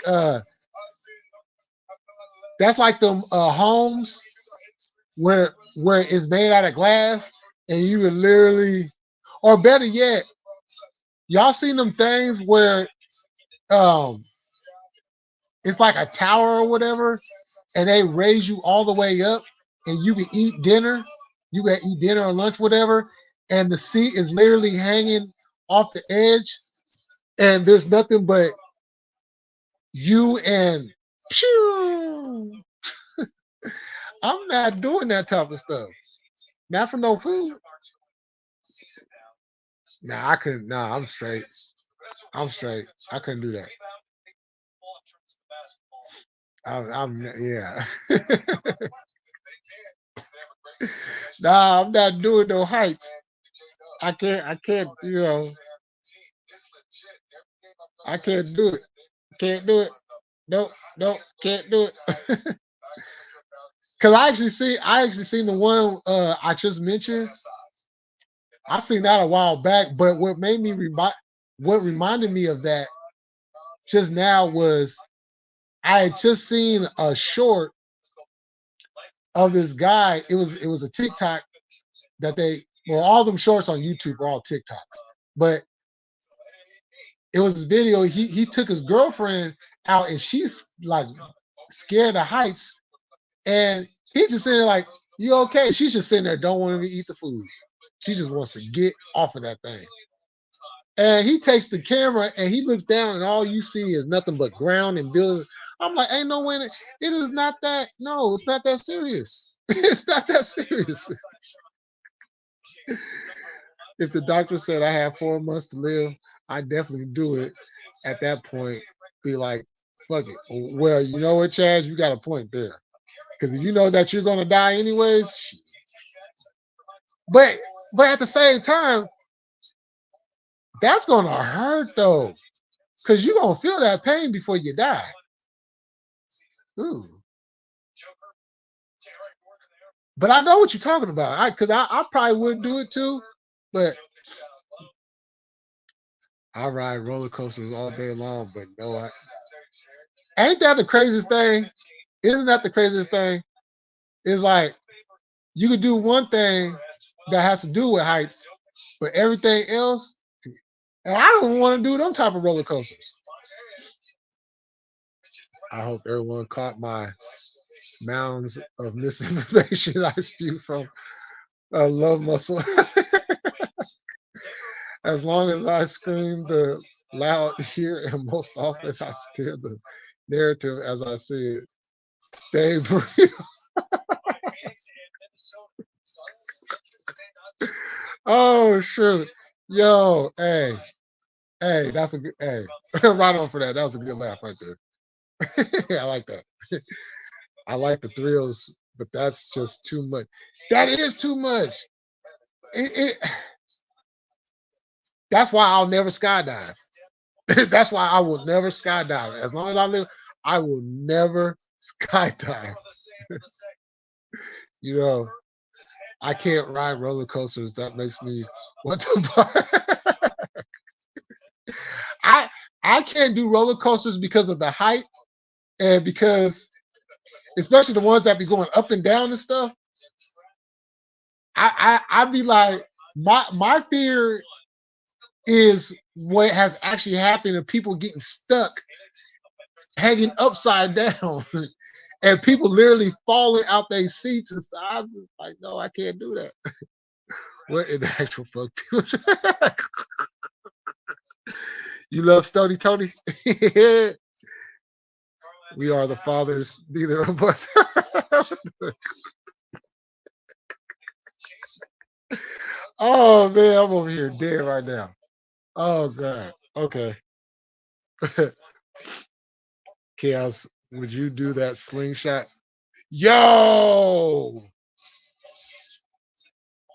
them homes where it's made out of glass and you would literally, or better yet, y'all seen them things where um it's like a tower or whatever, and they raise you all the way up and you can eat dinner. You can eat dinner or lunch, whatever, and the seat is literally hanging off the edge, and there's nothing but you and pew. I'm not doing that type of stuff. Not for no food. Nah, I couldn't. Nah, I'm straight. I'm straight. I couldn't do that. I'm yeah. Nah, I'm not doing no heights. I can't, I can't do it. Can't do it. Nope, nope, can't do it. Cause I actually seen the one I just mentioned. I seen that a while back, but what reminded me of that just now was I had just seen a short of this guy. It was a TikTok that all them shorts on YouTube are all TikTok, but it was this video. He took his girlfriend out and she's like scared of heights, and he's just sitting there like, "You okay?" She's just sitting there, don't want to eat the food. She just wants to get off of that thing. And he takes the camera and he looks down, and all you see is nothing but ground and buildings. I'm like, ain't no way. It is not that. No, it's not that serious. It's not that serious. If the doctor said I have 4 months to live, I definitely do it. At that point, be like, fuck it. Well, you know what, Chaz, you got a point there. Because if you know that you're gonna die anyways, but But at the same time, that's gonna hurt though, because you're gonna feel that pain before you die. Ooh. But I know what you're talking about. Because I probably would do it too, but I ride roller coasters all day long. But no, ain't that the craziest thing? Isn't that the craziest thing? It's like you could do one thing that has to do with heights, but everything else, and I don't want to do them type of roller coasters. I hope everyone caught my mounds of misinformation I spew from Love Muscle. As long as I scream the loud here, and most often I steer the narrative as I see it. Stay real. Oh shoot. Yo, hey, that's a good right on for that. That was a good laugh right there. I like that. I like the thrills, but that's just too much. That is too much. That's why I'll never skydive. That's why I will never skydive. As long as I live, I will never skydive. You know, I can't ride roller coasters. That makes me want to. I can't do roller coasters because of the height, and because especially the ones that be going up and down and stuff. I'd be like, my fear is what has actually happened to people getting stuck, hanging upside down, and people literally falling out their seats and stuff. I was like, no, I can't do that. What in the actual fuck people? You love Stony Tony? We are the fathers, neither of us. Oh man, I'm over here dead right now. Oh god. Okay. Chaos, would you do that slingshot? Yo!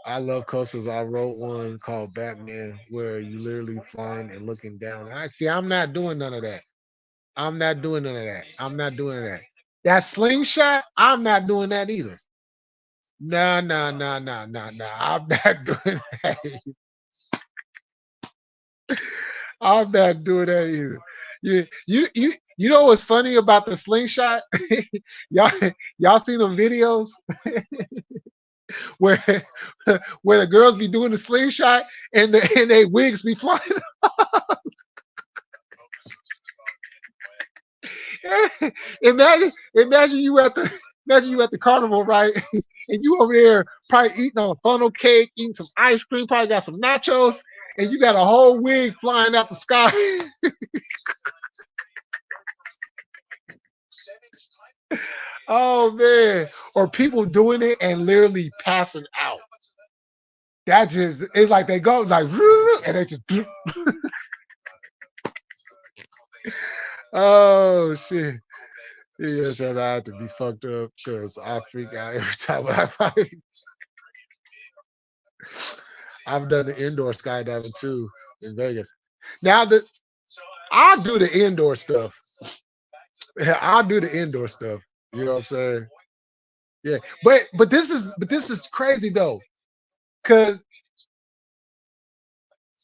I love coasters. I wrote one called Batman where you literally flying and looking down. I see. I'm not doing none of that. I'm not doing none of that. I'm not doing that. That slingshot, I'm not doing that either. No, no, no, no, no, no. I'm not doing that. I'm not doing that either. You know what's funny about the slingshot? y'all y'all seen the videos where where the girls be doing the slingshot and they wigs be flying. Imagine you at the carnival, right? And you over there probably eating on a funnel cake, eating some ice cream, probably got some nachos, and you got a whole wig flying out the sky. Oh man. Or people doing it and literally passing out. That just it's like they go like and they just oh shit. Yes, and I have to be fucked up because I freak out every time when I fight. I've done the indoor skydiving too in Vegas. Now that I'll do the indoor stuff. I'll do the indoor stuff. You know what I'm saying? Yeah. But this is crazy though. Cause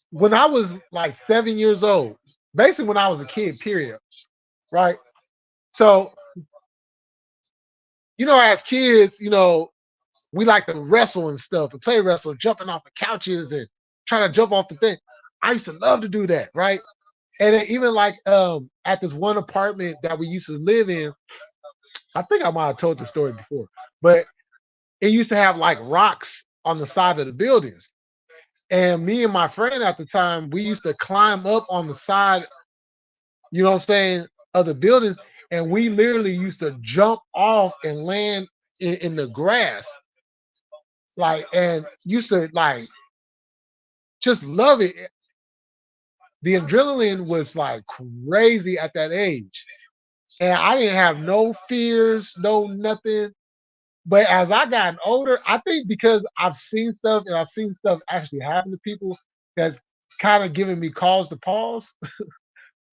when I was like 7 years old, basically when I was a kid, period. Right. So, as kids, we like to wrestle and stuff and play wrestle, jumping off the couches and trying to jump off the thing. I used to love to do that, right? And then even like at this one apartment that we used to live in, I think I might have told the story before, but it used to have like rocks on the side of the buildings. And me and my friend at the time, we used to climb up on the side, you know what I'm saying, of the buildings, and we literally used to jump off and land in the grass. Like, and used to like just love it. The adrenaline was like crazy at that age. And I didn't have no fears, no nothing. But as I gotten older, I think because I've seen stuff and I've seen stuff actually happen to people, that's kind of giving me cause to pause.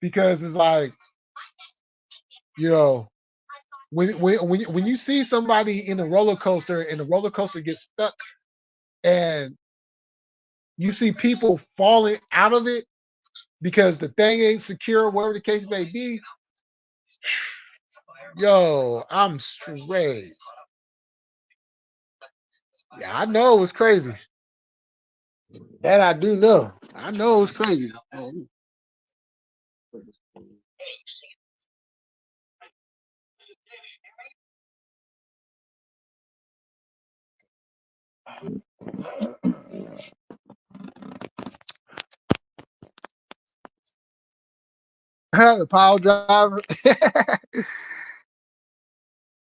Because it's like, you know, when you see somebody in a roller coaster and the roller coaster gets stuck, and you see people falling out of it because the thing ain't secure, whatever the case may be, yo, I'm straight. Yeah, I know it was crazy. That I do know. I know it was crazy. The power driver.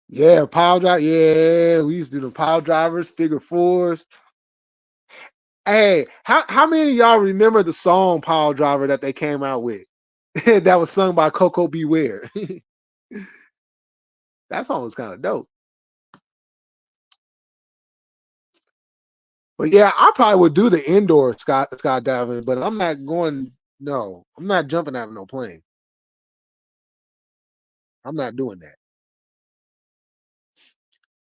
Yeah, power driver. Yeah, we used to do the power drivers, figure fours. Hey, how many of y'all remember the song Power Driver that they came out with? That was sung by Coco Beware. That song was kind of dope. But yeah, I probably would do the indoor skydiving, but I'm not going. No, I'm not jumping out of no plane. I'm not doing that.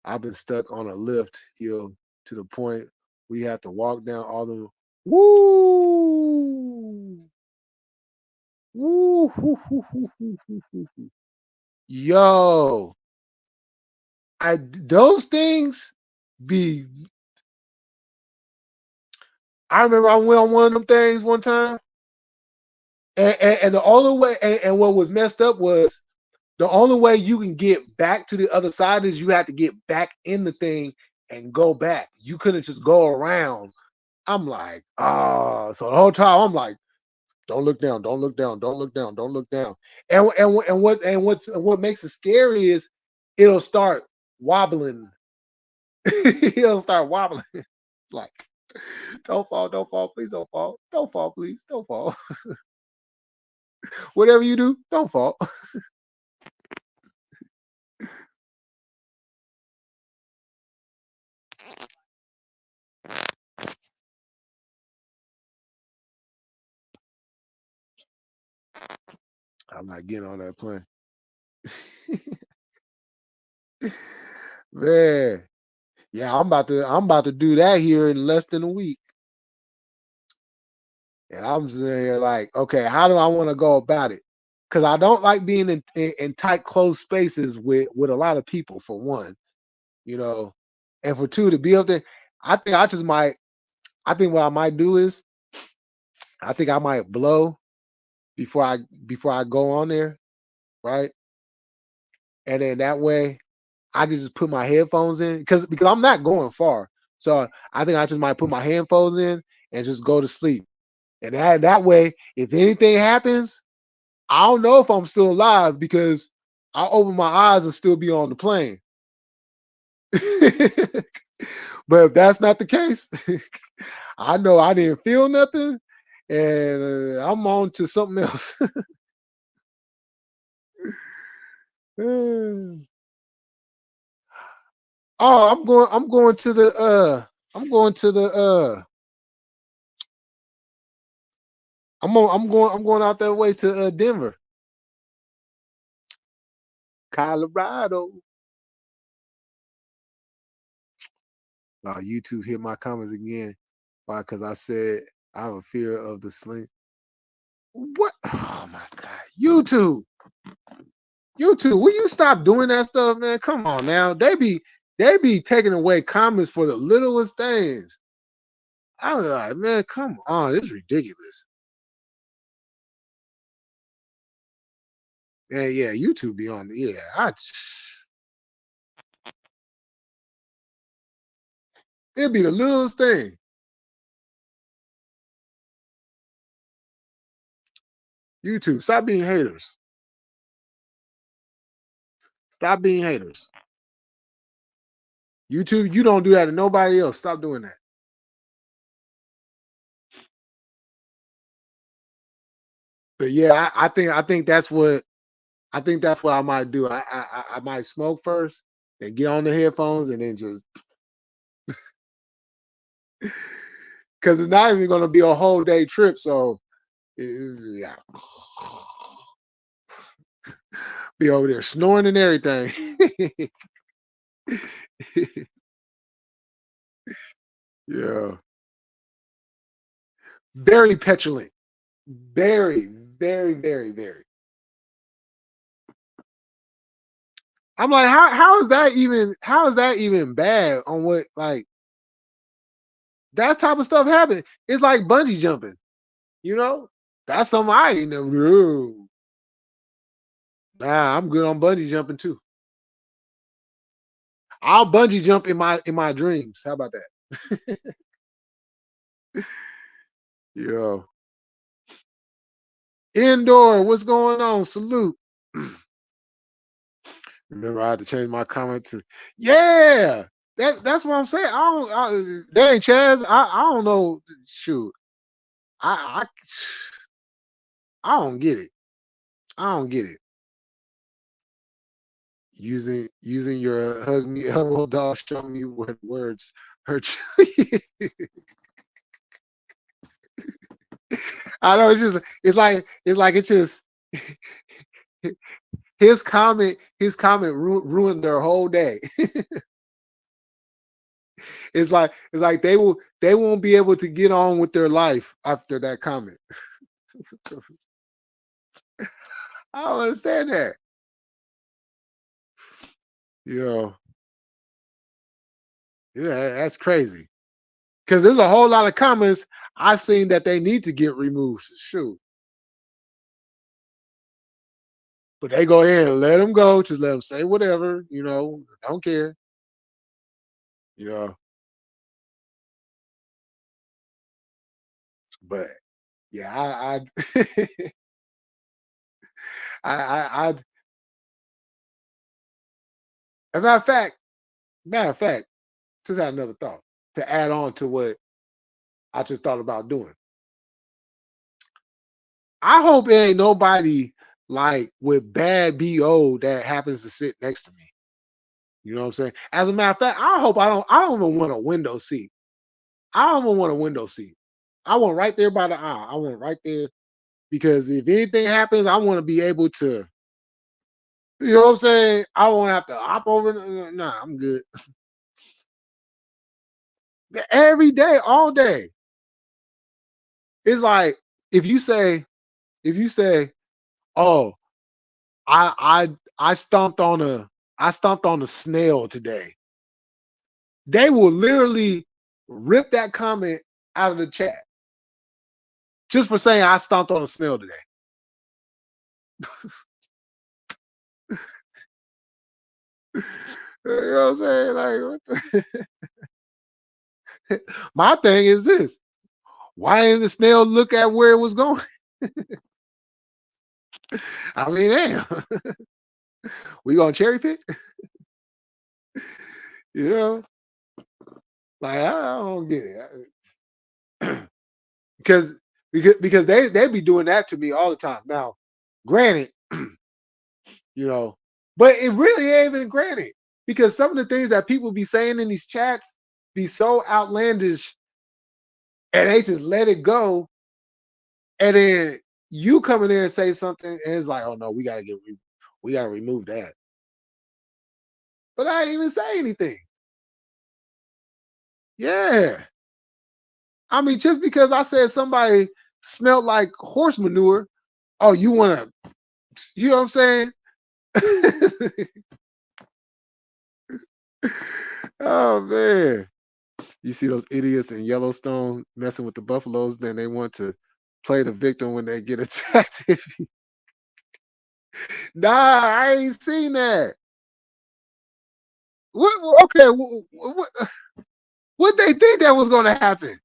I've been stuck on a lift hill to the point we have to walk down all the woo woo hoo, hoo, hoo, hoo, hoo, hoo, hoo. Yo, those things be. I remember I went on one of them things one time, and the only way, and what was messed up was the only way you can get back to the other side is you had to get back in the thing and go back. You couldn't just go around. I'm like, so the whole time I'm like, don't look down, don't look down, don't look down, don't look down. And what makes it scary is it'll start wobbling. It'll start wobbling. Like, don't fall, please don't fall. Don't fall, please, don't fall. Whatever you do, don't fall. I'm not getting on that plane. Man. Yeah, I'm about to do that here in less than a week. And I'm sitting here like, okay, how do I want to go about it? Because I don't like being in tight, closed spaces with a lot of people, for one, you know, and for two, to be up there. I think what I might do is I think I might blow before I go on there, right? And then that way I can just put my headphones in because I'm not going far. So I think I just might put my headphones in and just go to sleep. And that way, if anything happens, I don't know if I'm still alive because I'll open my eyes and still be on the plane. But if that's not the case, I know I didn't feel nothing and I'm on to something else. Oh, I'm going to the I'm going out that way to Denver, Colorado. YouTube hit my comments again. Why? Because I said I have a fear of the sling. What? Oh my God. YouTube, will you stop doing that stuff, man? Come on now. They be taking away comments for the littlest things. I was like, man, come on. It's ridiculous. Yeah, YouTube be on. Yeah, it'd be the littlest thing. YouTube, stop being haters. Stop being haters. YouTube, you don't do that to nobody else. Stop doing that. But yeah, I think that's what I might do. I might smoke first, They get on the headphones and then just because it's not even going to be a whole day trip. So yeah, be over there snoring and everything. Yeah, very petulant, very, very, very, very. I'm like, how is that even bad on what like that type of stuff happen? It's like bungee jumping, you know? That's something I ain't never do. Nah, I'm good on bungee jumping too. I'll bungee jump in my dreams. How about that? Yeah. Indoor, what's going on? Salute. Remember, I had to change my comment to yeah. That's what I'm saying. That ain't Chaz. I don't know. Shoot. I I don't get it. I don't get it. Using your hug me elbow doll, show me what words hurt you. I know it's just his comment their whole day. It's like they won't be able to get on with their life after that comment. I don't understand that. Yeah, yeah, that's crazy. Because there's a whole lot of comments I seen that they need to get removed. Shoot, but they go ahead and let them go. Just let them say whatever. Don't care. You know, but yeah, I as a matter of fact, just had another thought to add on to what I just thought about doing. I hope it ain't nobody like with bad BO that happens to sit next to me. You know what I'm saying? As a matter of fact, I don't even want a window seat. I don't even want a window seat. I want right there by the aisle. I want right there because if anything happens, I want to be able to, you know what I'm saying? I won't have to hop over. Nah, I'm good. Every day, all day. It's like if you say, oh, I I I stomped on a snail today. They will literally rip that comment out of the chat just for saying I stomped on a snail today. You know what I'm saying? Like, what the? My thing is this: why didn't the snail look at where it was going? I mean, damn, we gonna cherry pick? You know, like I don't get it because because they be doing that to me all the time. Now, granted, you know, but it really ain't even granted because some of the things that people be saying in these chats be so outlandish, and they just let it go, and then you come in there and say something, and it's like, oh no, we gotta remove that. But I didn't even say anything. Yeah, I mean, just because I said somebody smelled like horse manure, oh, you want to, you know what I'm saying? Oh man, you see those idiots in Yellowstone messing with the buffaloes, then they want to play the victim when they get attacked. Nah, I ain't seen that. Okay, what they think that was gonna happen?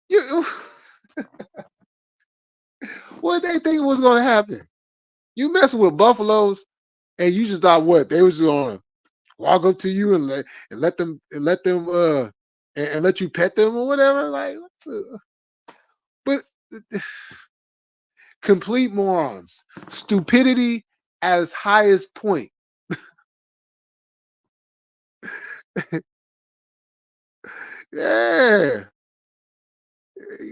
You, what they think was gonna happen? You messing with buffaloes, and you just thought what they was gonna walk up to you and let you pet them or whatever. Like, but complete morons, stupidity at its highest point. Yeah.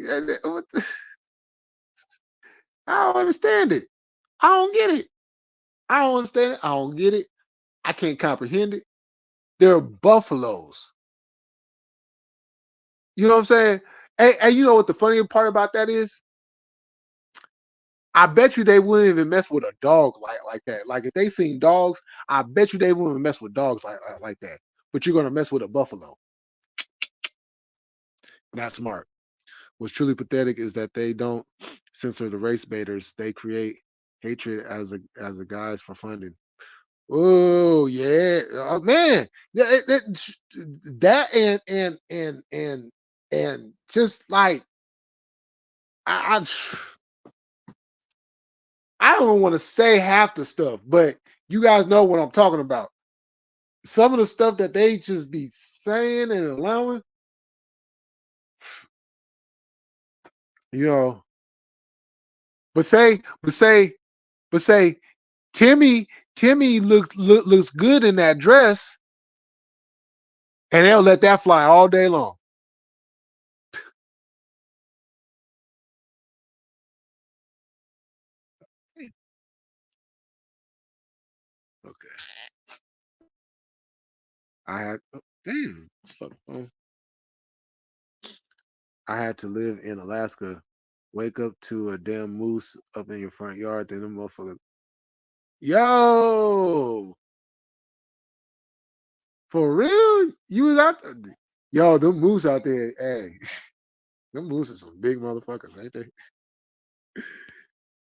I don't understand it. I don't get it. I don't understand it. I don't get it. I can't comprehend it. They're buffaloes. You know what I'm saying? And you know what the funny part about that is? I bet you they wouldn't even mess with a dog like that. Like if they seen dogs, I bet you they wouldn't mess with dogs like that. But you're gonna mess with a buffalo. Not smart. What's truly pathetic is that they don't censor the race baiters. They create hatred as a guise for funding. Oh yeah, oh, man, that and just like I I don't want to say half the stuff, but you guys know what I'm talking about. Some of the stuff that they just be saying and allowing, you know. But say, Timmy looks good in that dress, and they'll let that fly all day long. Okay, I had damn, it's fucking phone. I had to live in Alaska. Wake up to a damn moose up in your front yard, then the motherfucker. Yo, for real? You was out there? Yo, them moose out there, hey, them moose are some big motherfuckers, ain't they?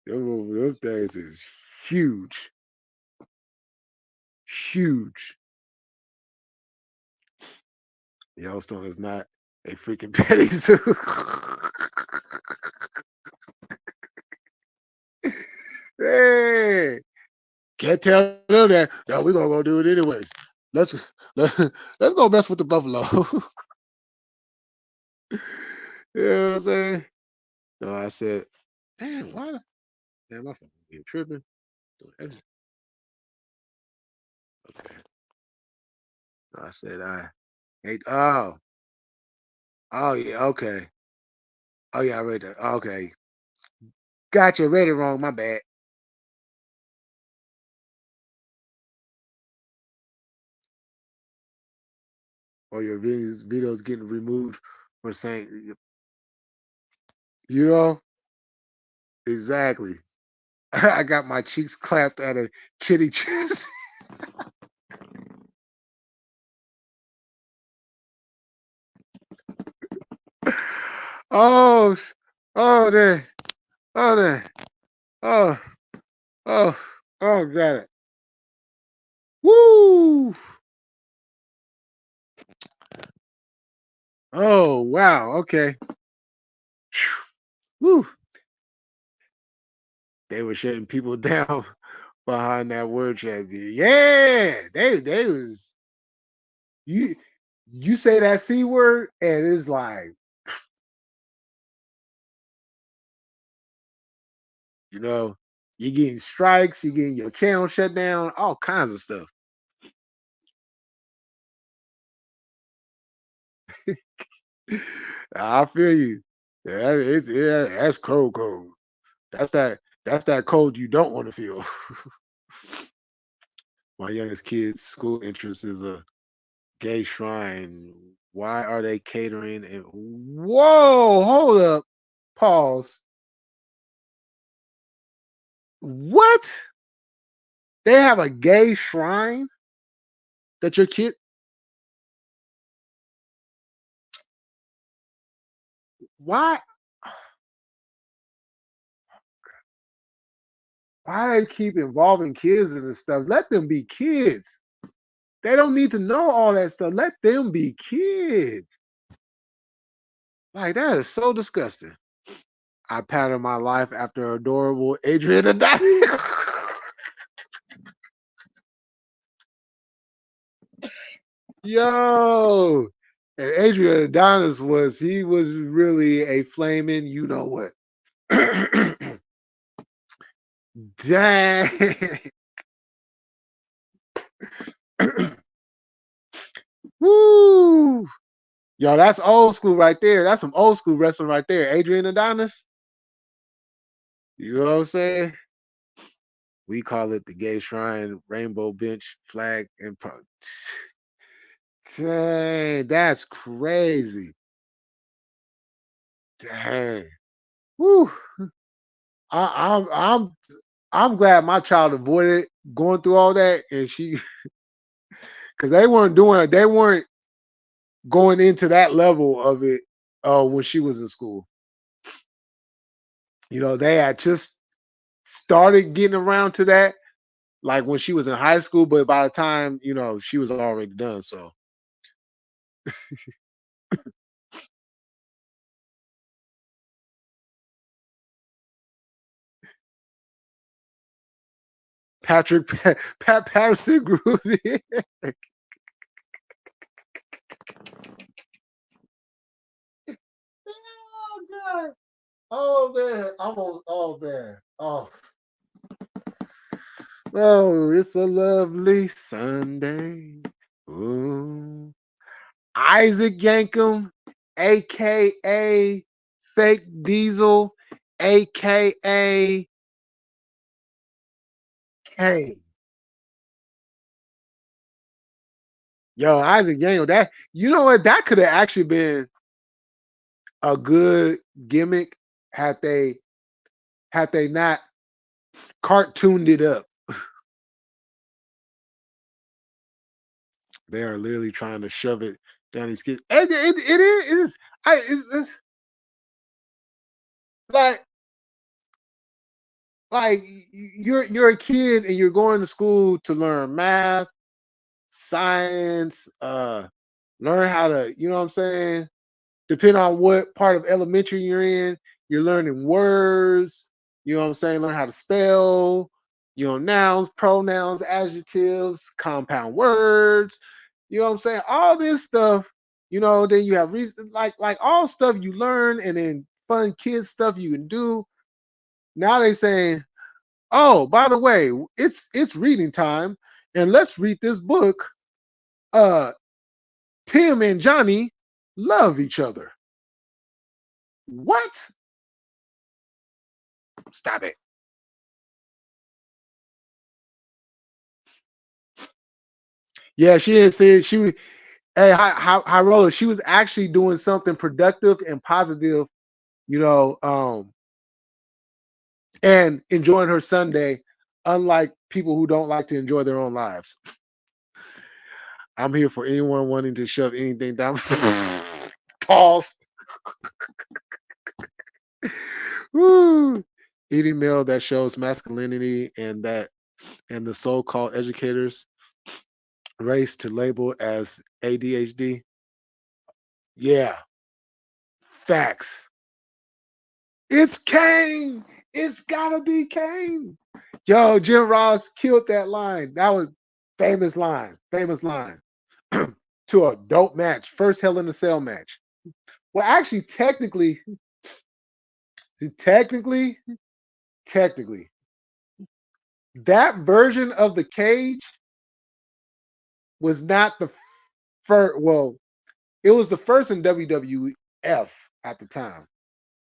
Them things is huge. Huge. Yellowstone is not a freaking petty zoo. Hey, can't tell them that. No, we're gonna go do it anyways. Let's go mess with the buffalo. You know what I'm saying? So I said, damn, why the damn my phone being tripping? Okay. So I said I hate oh yeah, okay. Oh yeah, I read that. Okay. Gotcha, read it wrong, my bad. Or your videos getting removed for saying you know exactly. I got my cheeks clapped at a kitty chest. Oh, oh, there, oh, there, oh, oh, oh, got it. Woo! Oh, wow. Okay. Woo! They were shutting people down behind that word chat. Yeah, they was you. You say that c word, and it's like you know you're getting strikes, you're getting your channel shut down, all kinds of stuff. I feel you. Yeah, that's cold, cold. That's that. That's that cold you don't want to feel. My youngest kid's school interest is a gay shrine. Why are they catering? And whoa, hold up, pause. What? They have a gay shrine that your kid? Why? Why they keep involving kids in this stuff? Let them be kids. They don't need to know all that stuff. Let them be kids. Like that is so disgusting. I patterned my life after adorable Adrian Adonis. Yo, and Adrian Adonis was really a flaming, you know what? Dang. Woo! Yo, that's old school right there. That's some old school wrestling right there. Adrian Adonis. You know what I'm saying? We call it the Gay Shrine Rainbow Bench Flag and dang, that's crazy. Dang. Woo. I'm glad my child avoided going through all that, and she because they weren't going into that level of it when she was in school. You know, they had just started getting around to that like when she was in high school, but by the time, she was already done. So Pat Patterson grew. Oh god. Oh man. Oh man. Oh, it's a lovely Sunday. Ooh. Isaac Yankum, aka Fake Diesel, aka K. Yo, Isaac Yankum, that you know what? That could have actually been a good gimmick had they not cartooned it up. They are literally trying to shove it down these kids. And it is it's like you're a kid and you're going to school to learn math, science, learn how to, you know what I'm saying? Depending on what part of elementary you're in, you're learning words, you know what I'm saying? Learn how to spell, nouns, pronouns, adjectives, compound words, you know what I'm saying? All this stuff, then you have reason like all stuff you learn and then fun kids stuff you can do. Now they saying, oh, by the way, it's reading time, and let's read this book. Tim and Johnny love each other. What? Stop it. Yeah, she didn't say it. She was, hey, high roller. She was actually doing something productive and positive, you know, and enjoying her Sunday, unlike people who don't like to enjoy their own lives. I'm here for anyone wanting to shove anything down. Pause. Woo. Eating meal that shows masculinity and the so-called educators race to label as ADHD. Yeah, facts. It's Kane. It's gotta be Kane. Yo, Jim Ross killed that line. That was famous line. Famous line. To a dope match. First Hell in a Cell match. Well, actually, technically, technically, that version of the cage was not the first. Well, it was the first in WWF at the time,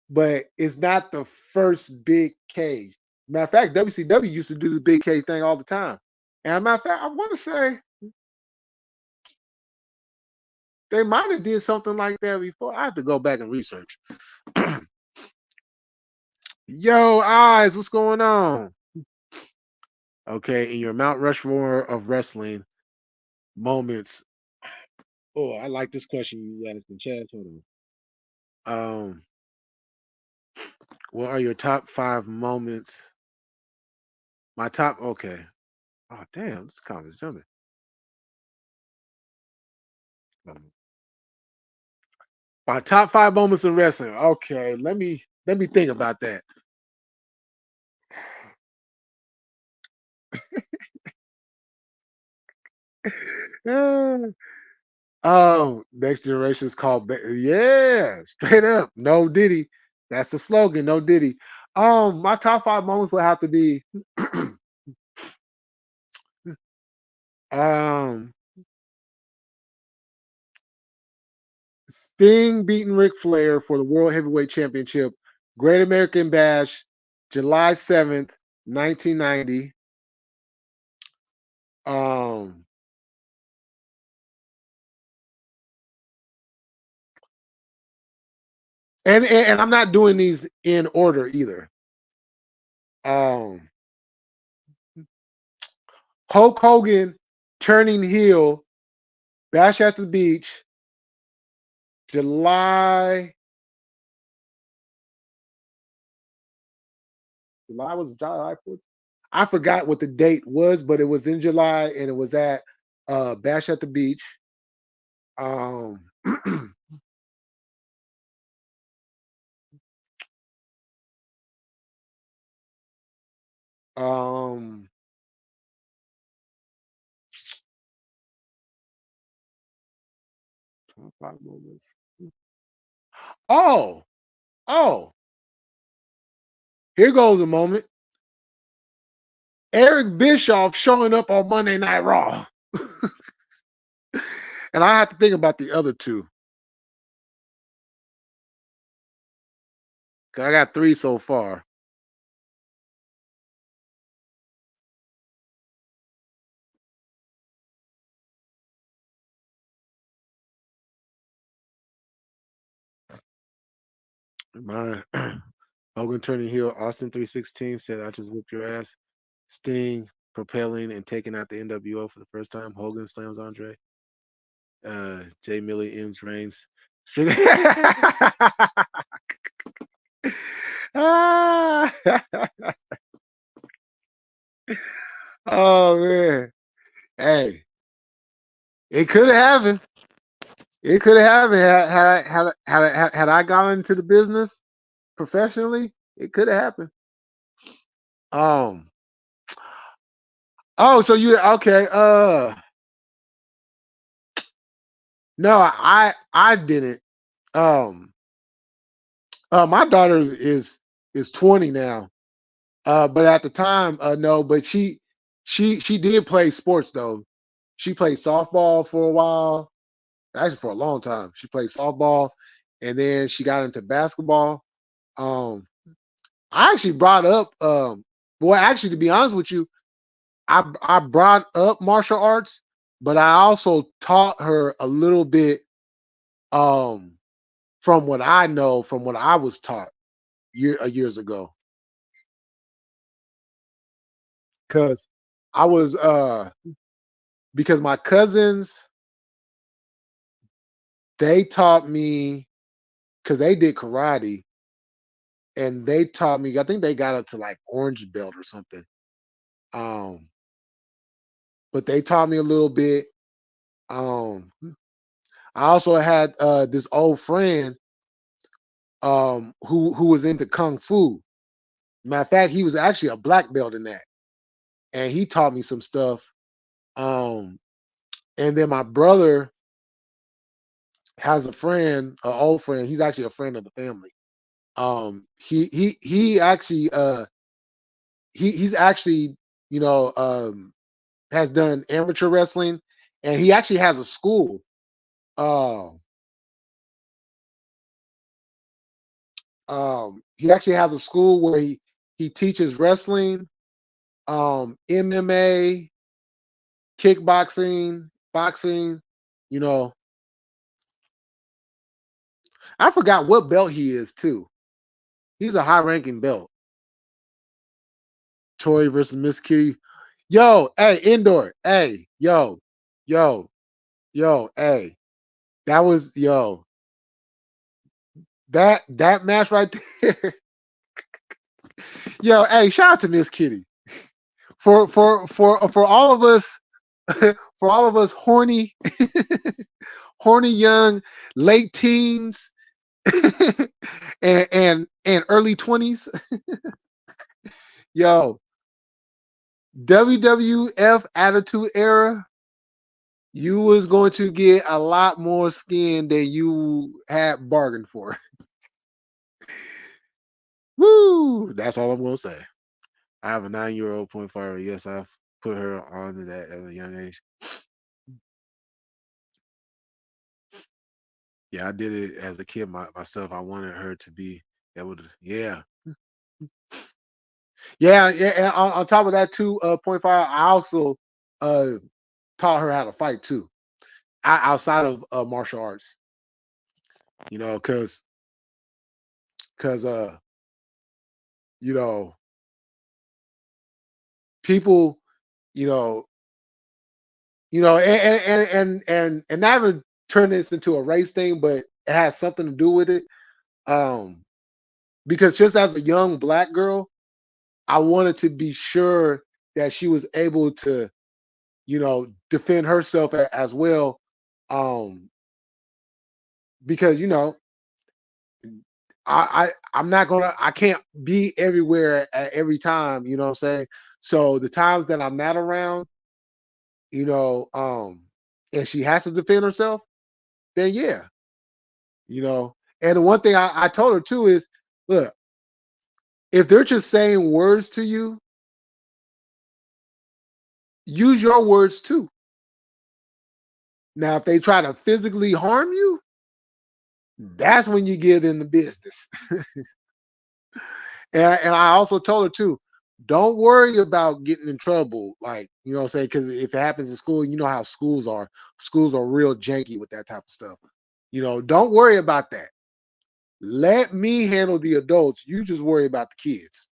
but it's not the first big cage. Matter of fact, WCW used to do the big cage thing all the time. And matter of fact, I want to say they might have did something like that before. I have to go back and research. Yo, eyes, what's going on? Okay, in your Mount Rushmore of wrestling moments. Oh, I like this question you asked in chat. Hold on. What are your top 5 moments? My top. Okay. Oh damn, this comments jumping. My top 5 moments in wrestling. Okay, let me think about that. Next generation is called yeah, straight up. No Diddy. That's the slogan. No Diddy. My top 5 moments would have to be um Sting beating Ric Flair for the World Heavyweight Championship, Great American Bash, July 7th, 1990. And I'm not doing these in order either. Hulk Hogan turning heel, Bash at the Beach, July was July 4th. I forgot what the date was, but it was in July and it was at Bash at the Beach. Oh, here goes a moment. Eric Bischoff showing up on Monday Night Raw. And I have to think about the other two. I got 3 so far. My Hogan turning heel, Austin 316 said, I just whooped your ass. Sting propelling and taking out the NWO for the first time. Hogan slams Andre. Jay Millie ends Reigns. Oh man. Hey, it could have happened. It could have happened had I gone into the business professionally. It could have happened. Oh, so you okay? No, I didn't. My daughter is 20 now. But at the time, no. But she did play sports though. She played softball for a while, actually for a long time. She played softball, and then she got into basketball. I actually brought up, actually, to be honest with you, I brought up martial arts, but I also taught her a little bit from what I know, from what I was taught years ago. Because I was because my cousins, they taught me, because they did karate, and they taught me, I think they got up to like orange belt or something. But they taught me a little bit. I also had this old friend who was into kung fu. Matter of fact, he was actually a black belt in that, and he taught me some stuff. And then my brother has a friend, an old friend. He's actually a friend of the family. He actually he's actually, you know, has done amateur wrestling, and he actually has a school. He actually has a school where he teaches wrestling, MMA, kickboxing, boxing. You know, I forgot what belt he is too. He's a high-ranking belt. Tori versus Miss Kitty. Yo, hey, indoor. Hey, yo, hey. That was that match right there. Yo, hey, shout out to Miss Kitty. For all of us, for all of us horny horny young late teens and early 20s. Yo, WWF Attitude Era, you was going to get a lot more skin than you had bargained for. Woo! That's all I'm gonna say. I have a 9-year-old point five. Yes, I've put her on that at a young age. Yeah, I did it as a kid myself. I wanted her to be able to, yeah. Yeah, yeah. And on top of that, too, point five, I also uh taught her how to fight too, outside of martial arts. You know, because you know, people, you know, and not even turn this into a race thing, but it has something to do with it. Um, because just as a young black girl, I wanted to be sure that she was able to, defend herself as well. Um, because I'm not gonna I can't be everywhere at every time, you know what I'm saying? So the times that I'm not around, you know, and she has to defend herself, then yeah, you know. And the one thing I told her too is, look, if they're just saying words to you, use your words too. Now, if they try to physically harm you, that's when you get in the business. And I also told her too, don't worry about getting in trouble. Like, you know what I'm saying? Because if it happens in school, you know how schools are. Schools are real janky with that type of stuff. Don't worry about that. Let me handle the adults. You just worry about the kids.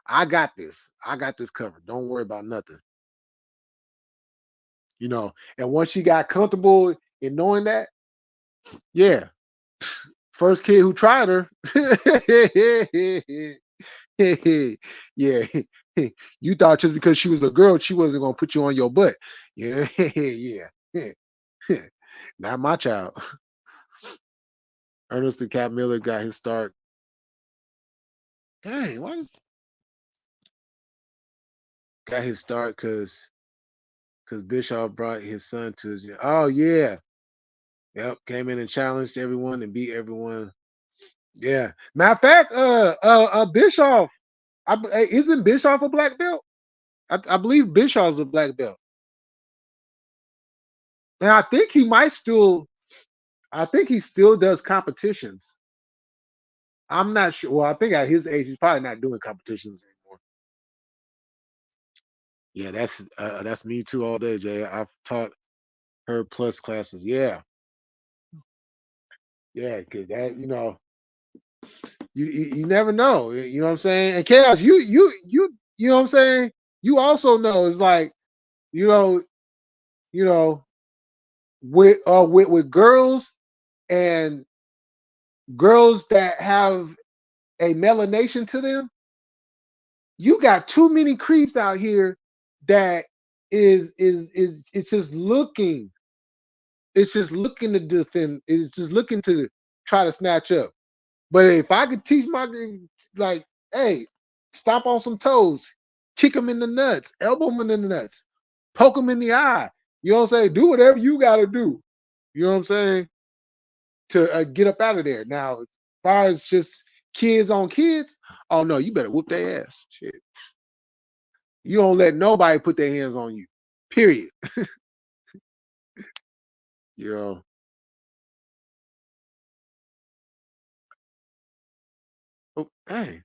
I got this. I got this covered. Don't worry about nothing. And once she got comfortable in knowing that, yeah, first kid who tried her, yeah, you thought just because she was a girl, she wasn't gonna put you on your butt. Yeah, yeah, not my child. Ernest the Cat Miller got his start. Dang, why got his start? Because Bischoff brought his son to his. Oh yeah, yep, came in and challenged everyone and beat everyone. Yeah, matter of fact, Bischoff, isn't Bischoff a black belt? I believe Bischoff's a black belt, and I think he might still. I think he still does competitions. I'm not sure. Well, I think at his age, he's probably not doing competitions anymore. Yeah, that's me too all day, Jay. I've taught her plus classes. Yeah, yeah, because that you never know. You know what I'm saying? And chaos, you know what I'm saying. You also know it's like you know you know with girls and girls that have a melanation to them, you got too many creeps out here that is it's just looking, to defend, it's just looking to try to snatch up. But if I could teach my, like, hey, stomp on some toes, kick them in the nuts, elbow them in the nuts, poke them in the eye, you know what I'm saying? Do whatever you got to do, you know what I'm saying, to get up out of there. Now, as far as just kids on kids, oh no, you better whoop their ass. Shit. You don't let nobody put their hands on you. Period. You know. Oh, dang.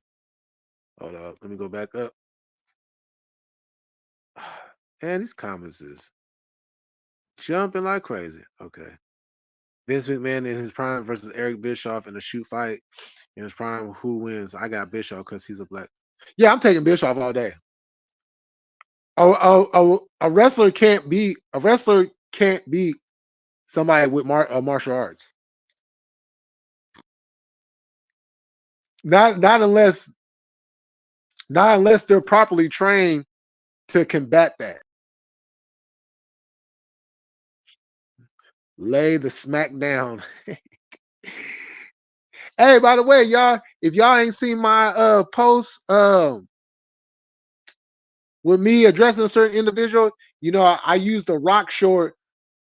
Hold up. Let me go back up. Man, these comments is jumping like crazy. Okay. Vince McMahon in his prime versus Eric Bischoff in a shoot fight in his prime. Who wins? I got Bischoff because he's a black. Yeah, I'm taking Bischoff all day. A wrestler can't beat somebody with martial arts. Not unless they're properly trained to combat that. Lay the smack down. Hey, by the way, y'all, if y'all ain't seen my post with me addressing a certain individual, I used the Rock short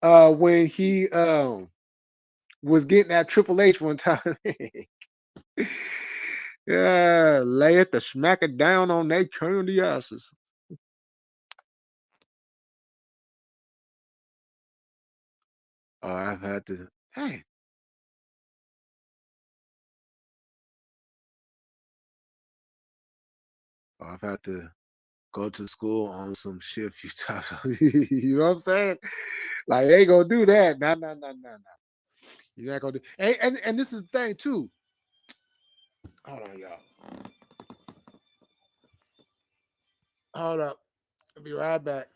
when he was getting at Triple H one time. Yeah, lay it to smack it down on they turn the asses. Oh, I've had to. Hey, Or I've had to go to school on some shit a few times. You know what I'm saying? Like, they ain't gonna do that. Nah, nah, nah, nah, nah. You're not gonna do. And this is the thing too. Hold on, y'all. Hold up. I'll be right back.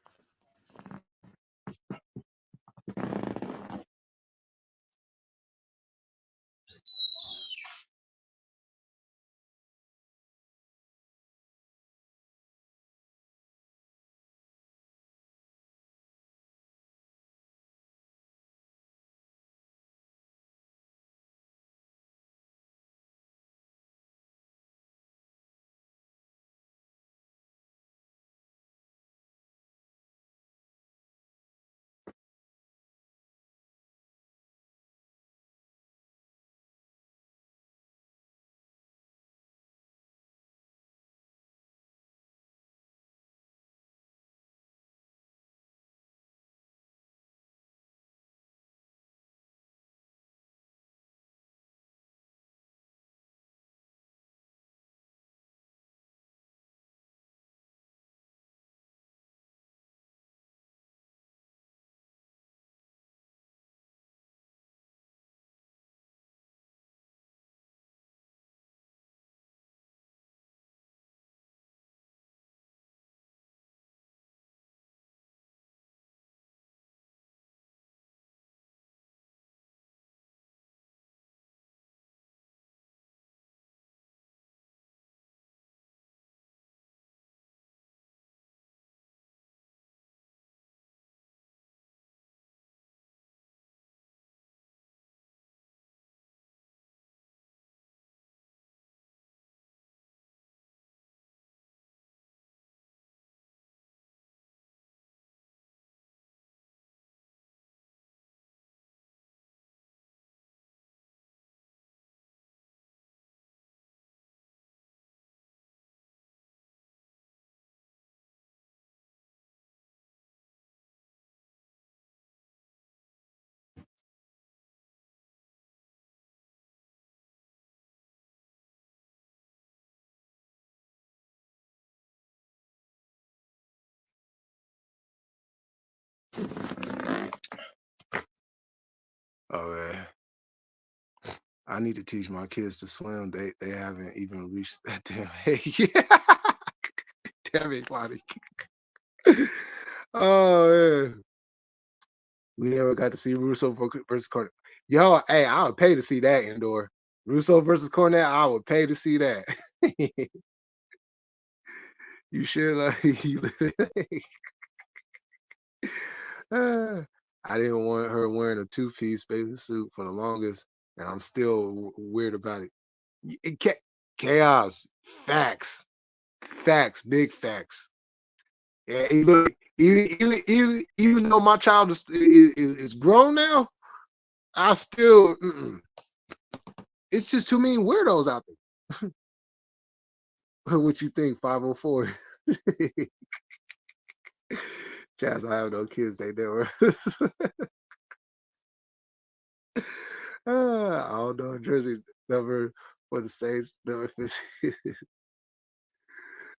Oh man. I need to teach my kids to swim. They haven't even reached that damn age yet. Damn it, Lonnie. Oh man. We never got to see Russo versus Cornette. Yo, hey, I would pay to see that indoor. Russo versus Cornette, I would pay to see that. You should like you I didn't want her wearing a two-piece bathing suit for the longest, and I'm still weird about it. Chaos, facts, big facts. Yeah, look, even though my child is grown now, I still it's just too many weirdos out there. What you think, 504? Chaz, I have no kids, they never. I don't know. Jersey number for the Saints, number 50.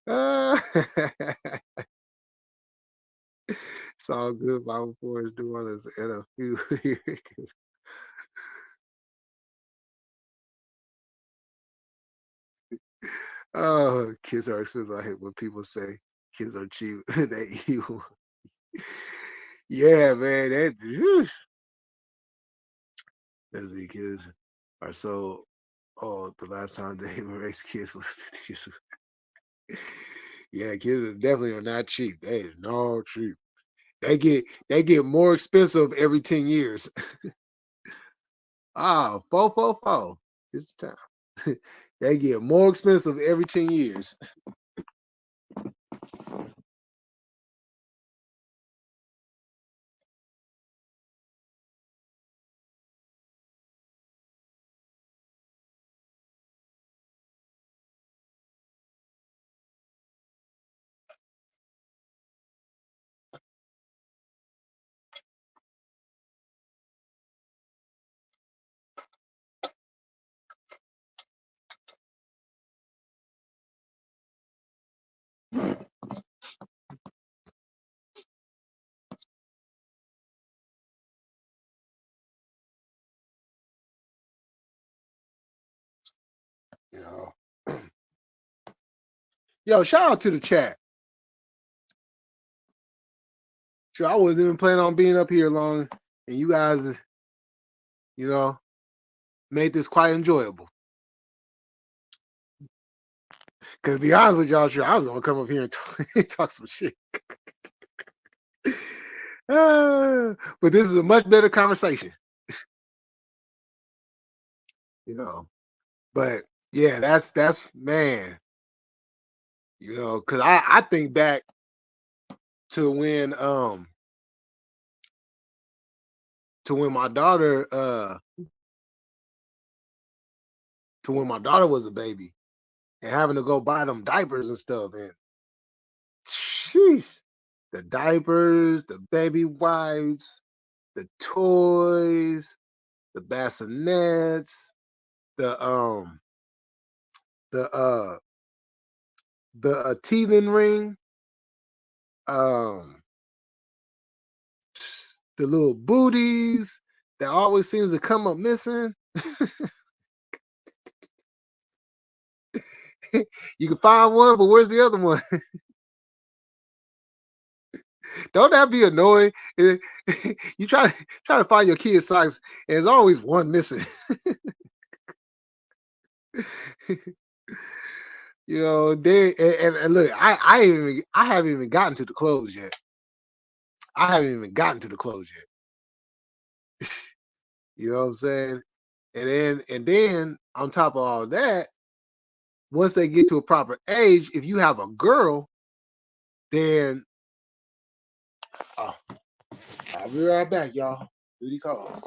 uh, it's all good. 504 is New Orleans and a few here. Oh, kids are expensive. I hate when people say kids are cheap. They evil. Yeah, man. That's the kids are so. Oh, the last time they raised kids was 50 years ago. Yeah, kids definitely are not cheap. They is no cheap. They get more expensive every 10 years. Ah, 444. It's the time. They get more expensive every 10 years. You know. Yo, shout out to the chat. Sure, I wasn't even planning on being up here long, and you guys, you know, made this quite enjoyable. Because to be honest with y'all, sure, I was gonna come up here and talk some shit. But this is a much better conversation. You know. But yeah, that's man, you know, because I think back to when my daughter was a baby and having to go buy them diapers and stuff, and sheesh, the diapers, the baby wipes, the toys, the bassinets, the the uh the teething ring, um the little booties that always seems to come up missing. You can find one, but where's the other one? Don't that be annoying? You try to find your kid's socks, and there's always one missing. You know, and look, I haven't even gotten to the clothes yet. I haven't even gotten to the clothes yet. You know what I'm saying? And then on top of all that, once they get to a proper age, if you have a girl, then oh, I'll be right back, y'all. Duty calls.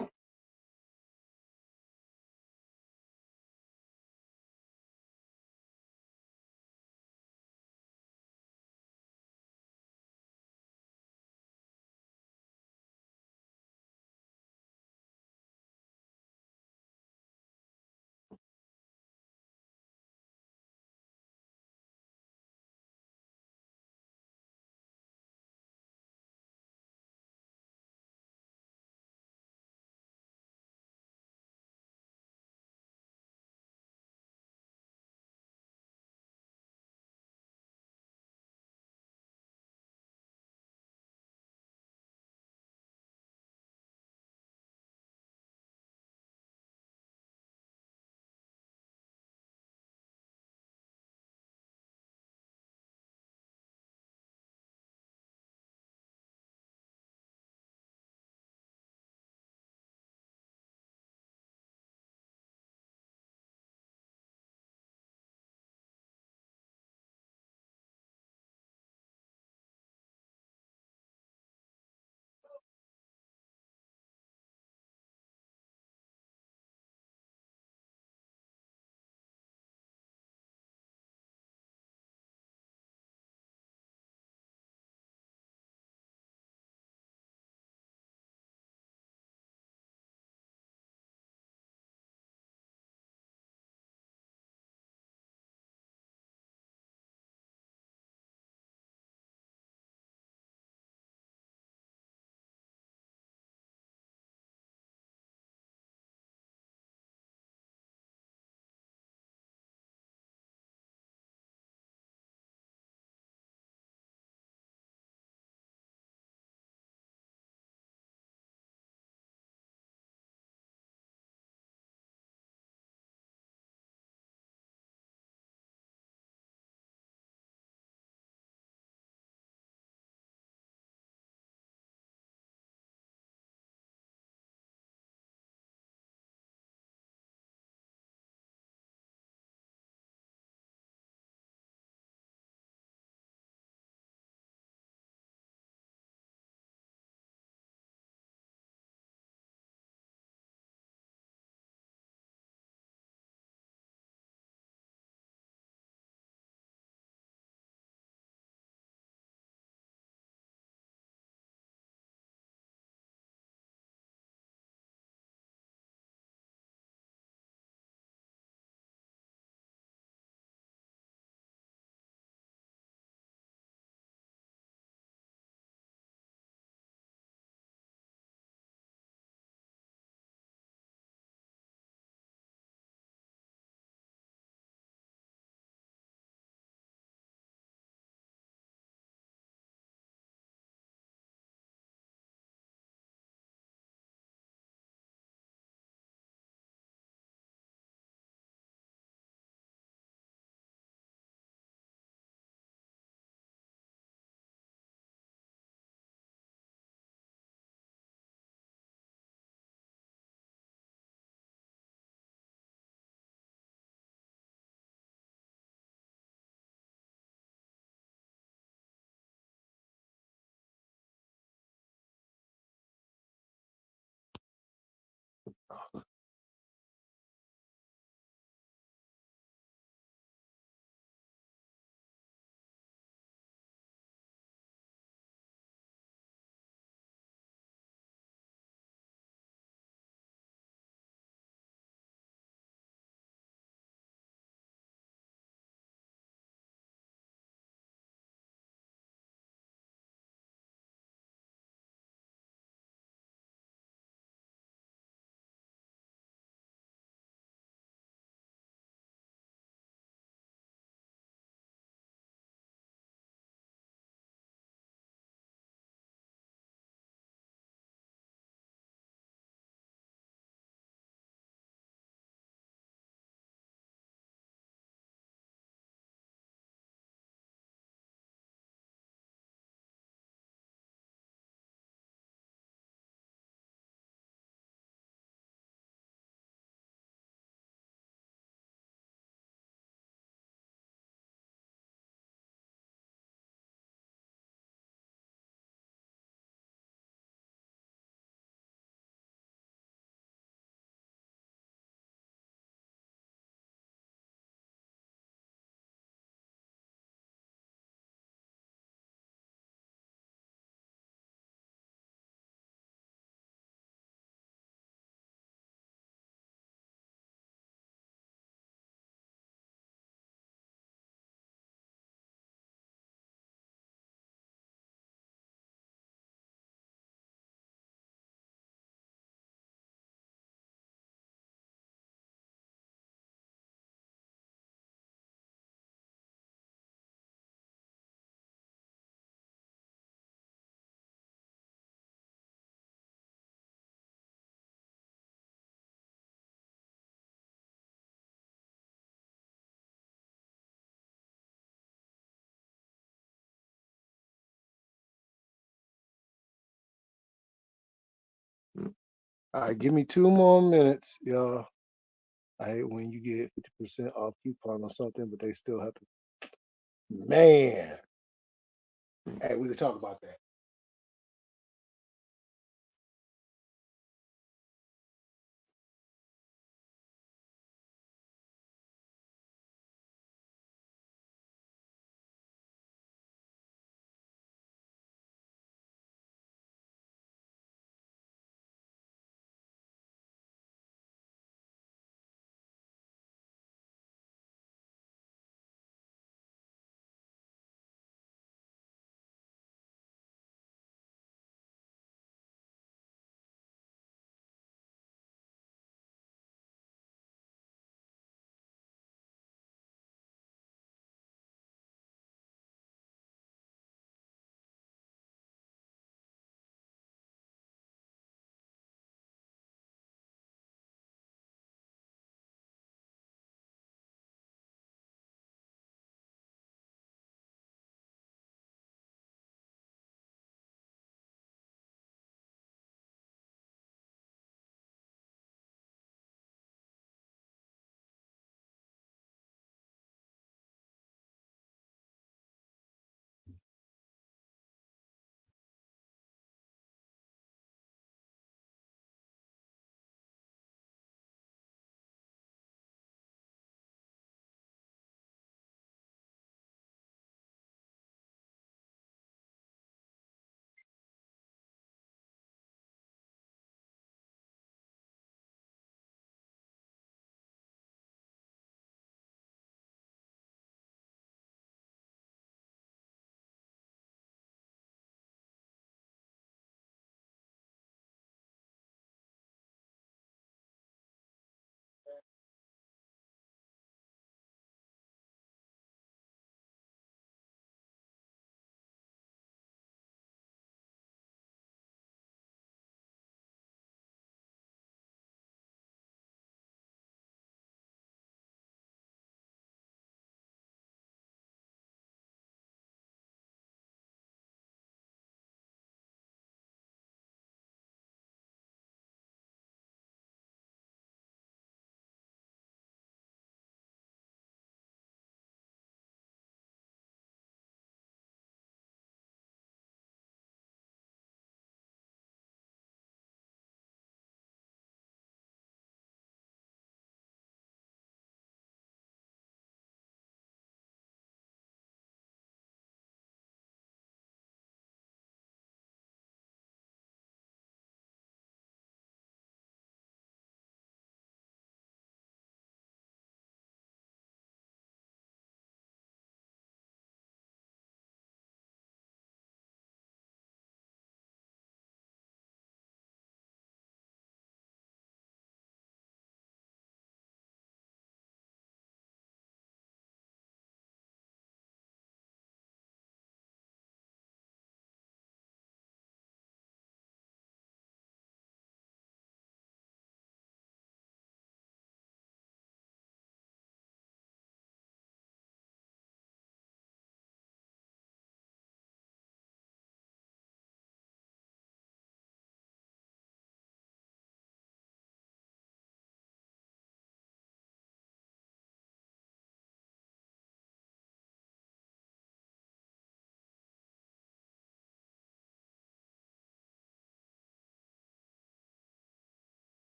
All right, give me 2 more minutes, y'all. I hate when you get 50% off coupon or something, but they still have to. Man, hey, we can talk about that.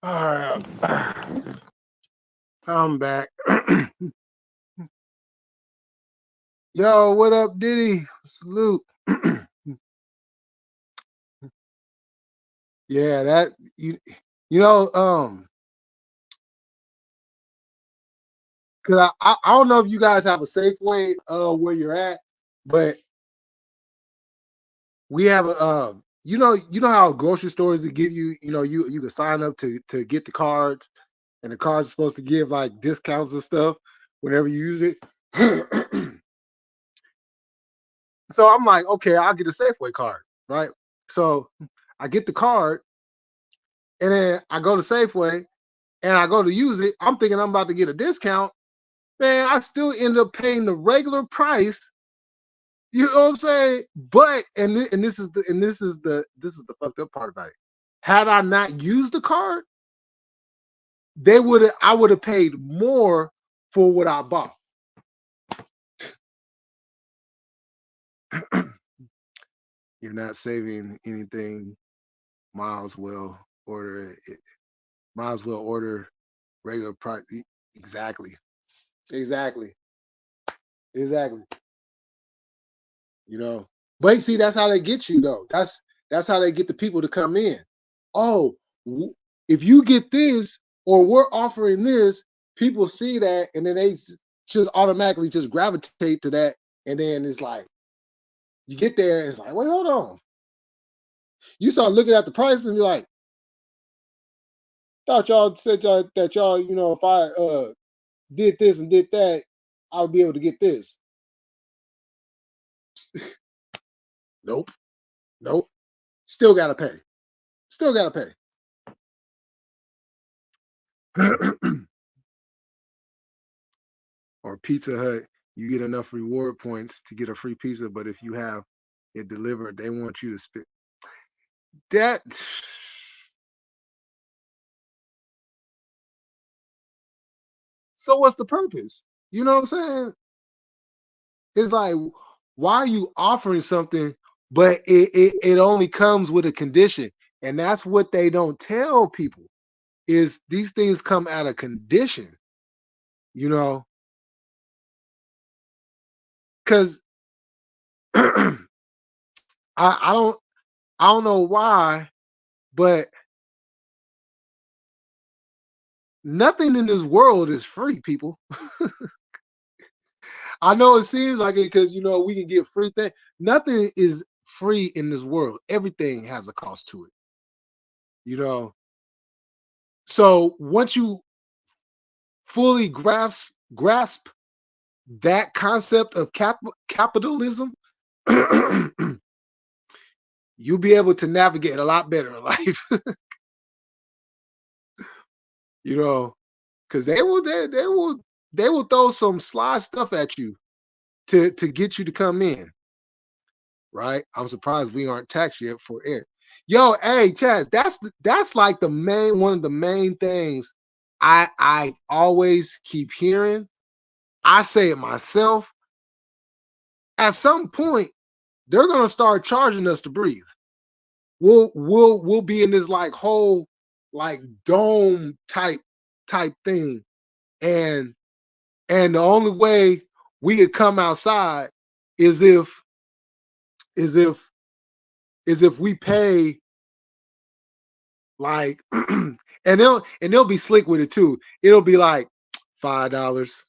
All right. I'm back. Yo, what up, Diddy? Salute. Yeah, that you know, cause I don't know if you guys have a Safeway where you're at, but we have a you know how grocery stores that give you, you can sign up to get the cards, and the cards are supposed to give like discounts and stuff whenever you use it. So I'm like, okay, I'll get a Safeway card, right? So I get the card, and then I go to Safeway and I go to use it. I'm thinking I'm about to get a discount. Man, I still end up paying the regular price. You know what I'm saying? But this is the fucked up part about it. Had I not used the card, I would have paid more for what I bought. You're not saving anything. Might as well order it. Might as well order regular price. Exactly. Exactly. But see, that's how they get you though. That's how they get the people to come in. Oh, if you get this, or we're offering this, people see that, and then they just automatically just gravitate to that, and then it's like you get there, and it's like, wait, hold on. You start looking at the prices, and you're like, thought y'all said that y'all, if I did this and did that, I would be able to get this. Nope. Still gotta pay. Or Pizza Hut, you get enough reward points to get a free pizza, but if you have it delivered, they want you to spit that. So what's the purpose? You know what I'm saying? It's like, why are you offering something, but it only comes with a condition? And that's what they don't tell people, is these things come out of condition, because I don't know why, but nothing in this world is free, people. I know it seems like it because we can get free things. Nothing is free in this world. Everything has a cost to it. So once you fully grasp that concept of capitalism, you'll be able to navigate a lot better in life. Because they will throw some sly stuff at you to get you to come in. Right? I'm surprised we aren't taxed yet for air. Yo, hey, Chaz, that's like one of the main things I always keep hearing. I say it myself. At some point, they're gonna start charging us to breathe. We'll be in this like whole like dome type thing, and the only way we could come outside is if we pay like and they'll be slick with it too. It'll be like $5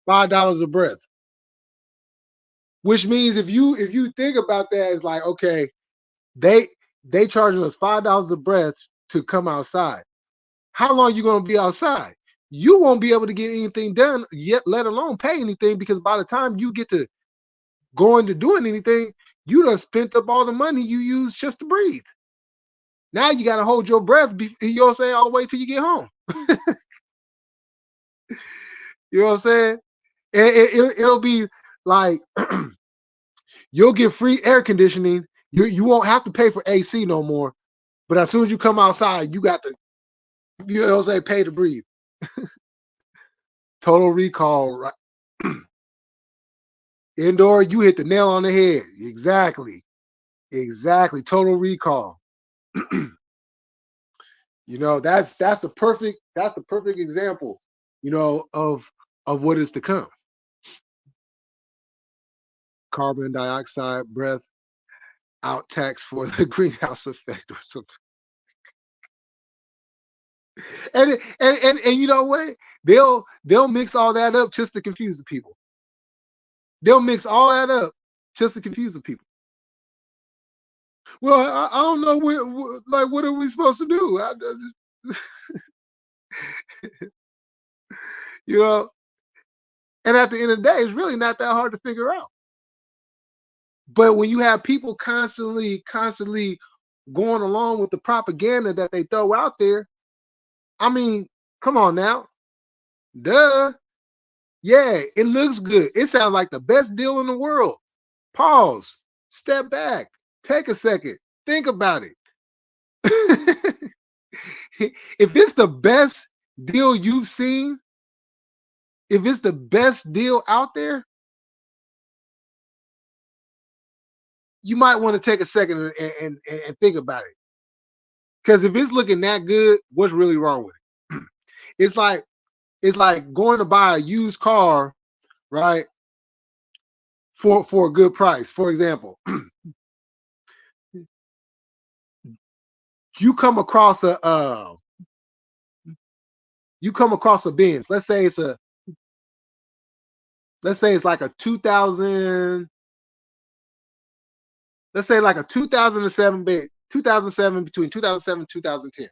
a breath, which means if you think about that, it's like, okay, they charging us $5 a breath to come outside. How long are you going to be outside? You won't be able to get anything done yet, let alone pay anything, because by the time you get to going to doing anything, you done spent up all the money you used just to breathe. Now you got to hold your breath, you know what I'm saying, all the way till you get home. You know what I'm saying? It'll be like you'll get free air conditioning. You won't have to pay for AC no more. But as soon as you come outside, you got to, you know what I'm saying, pay to breathe. Total Recall, right? Indoor, you hit the nail on the head. Exactly. Total Recall. You know, that's the perfect example, you know, of what is to come. Carbon dioxide breath out tax for the greenhouse effect or something. And you know what? They'll mix all that up just to confuse the people. They'll mix all that up just to confuse the people. Well, I don't know what are we supposed to do? You know, and at the end of the day, it's really not that hard to figure out. But when you have people constantly going along with the propaganda that they throw out there, I mean, come on now. Duh. Yeah, it looks good. It sounds like the best deal in the world. Pause. Step back. Take a second. Think about it. If it's the best deal you've seen, if it's the best deal out there, you might want to take a second and think about it. Because if it's looking that good, what's really wrong with it? It's like going to buy a used car, right? For a good price. For example, you come across a Benz. Let's say it's like a 2000. Let's say like a 2007 between 2007 and 2010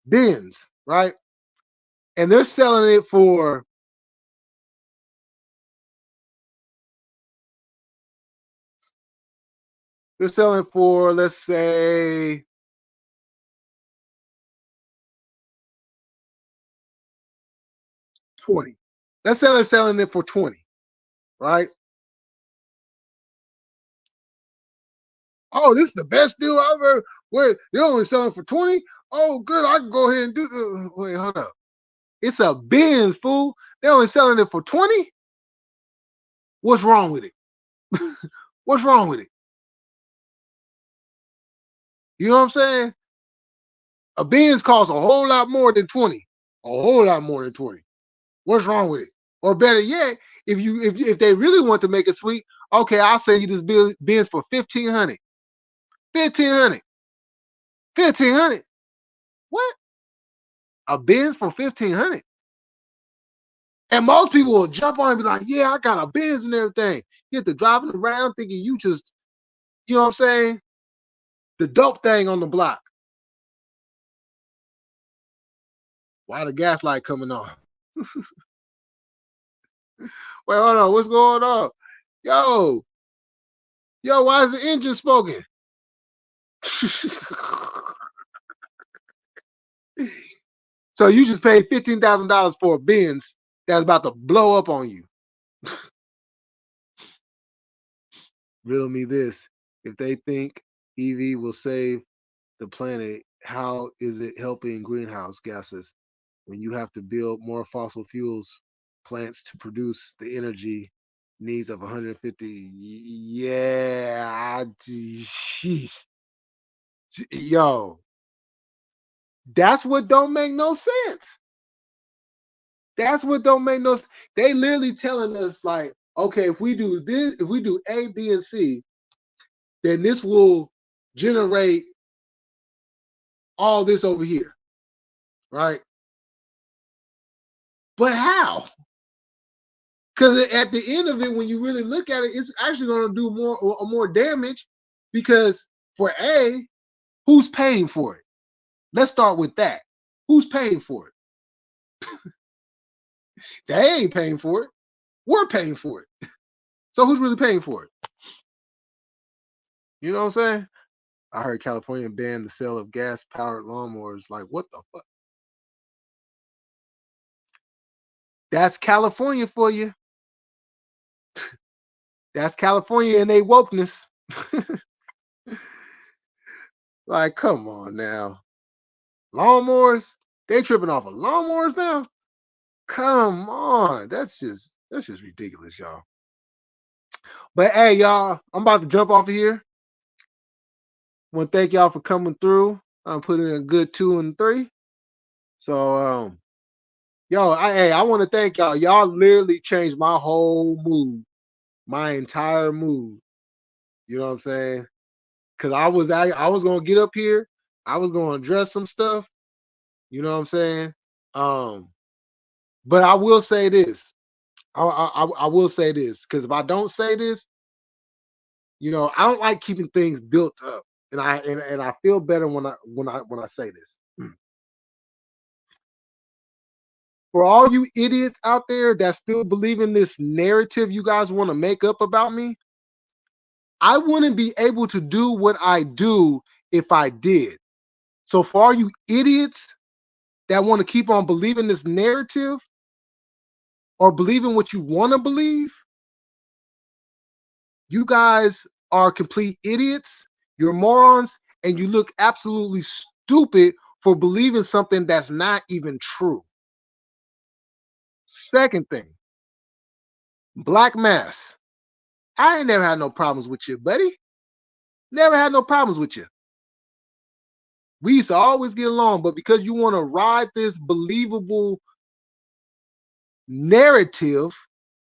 Benz, right? And they're selling it for let's say $20. Let's say they're selling it for $20, right? Oh, this is the best deal ever. Wait, they're only selling for $20. Oh, good. I can go ahead and do. Wait, hold up. It's a Benz, fool. They're only selling it for $20. What's wrong with it? What's wrong with it? You know what I'm saying? A Benz costs a whole lot more than 20. A whole lot more than 20. What's wrong with it? Or better yet, if they really want to make it sweet, okay, I'll sell you this Benz for $1,500. $1,500. What? A Benz for $1,500? And most people will jump on and be like, yeah, I got a Benz and everything. You get to driving around thinking you just, you know what I'm saying? The dope thing on the block. Why the gas light coming on? Wait, hold on. What's going on? Yo, why is the engine smoking? So you just paid $15,000 for a Benz that's about to blow up on you. Riddle me this. If they think EV will save the planet, how is it helping greenhouse gases when you have to build more fossil fuels plants to produce the energy needs of 150? Yeah, jeez. Yo, that's what don't make no sense. That's what don't make no sense. They literally telling us like, okay, if we do this, if we do A, B, and C, then this will generate all this over here, right? But how? Because at the end of it, when you really look at it, it's actually going to do more damage. Because for A, who's paying for it? Let's start with that. Who's paying for it? They ain't paying for it. We're paying for it. So who's really paying for it? You know what I'm saying? I heard California banned the sale of gas-powered lawnmowers. Like, what the fuck? That's California for you. That's California and they wokeness. Like, come on now. Lawnmowers? They tripping off of lawnmowers now? Come on. That's just ridiculous, y'all. But hey, y'all, I'm about to jump off of here. Want to thank y'all for coming through. I put in a good 2 and 3. So yo, I want to thank y'all. Y'all literally changed my whole mood, my entire mood. You know what I'm saying? Because I was gonna get up here, I was gonna address some stuff. You know what I'm saying? Um, but I will say this. I will say this because if I don't say this, I don't like keeping things built up, and I feel better when I say this. For all you idiots out there that still believe in this narrative you guys want to make up about me, I wouldn't be able to do what I do if I did. So for all you idiots that want to keep on believing this narrative or believing what you want to believe, you guys are complete idiots, you're morons, and you look absolutely stupid for believing something that's not even true. Second thing, Black Mass. I ain't never had no problems with you, buddy. Never had no problems with you. We used to always get along, but because you want to ride this believable narrative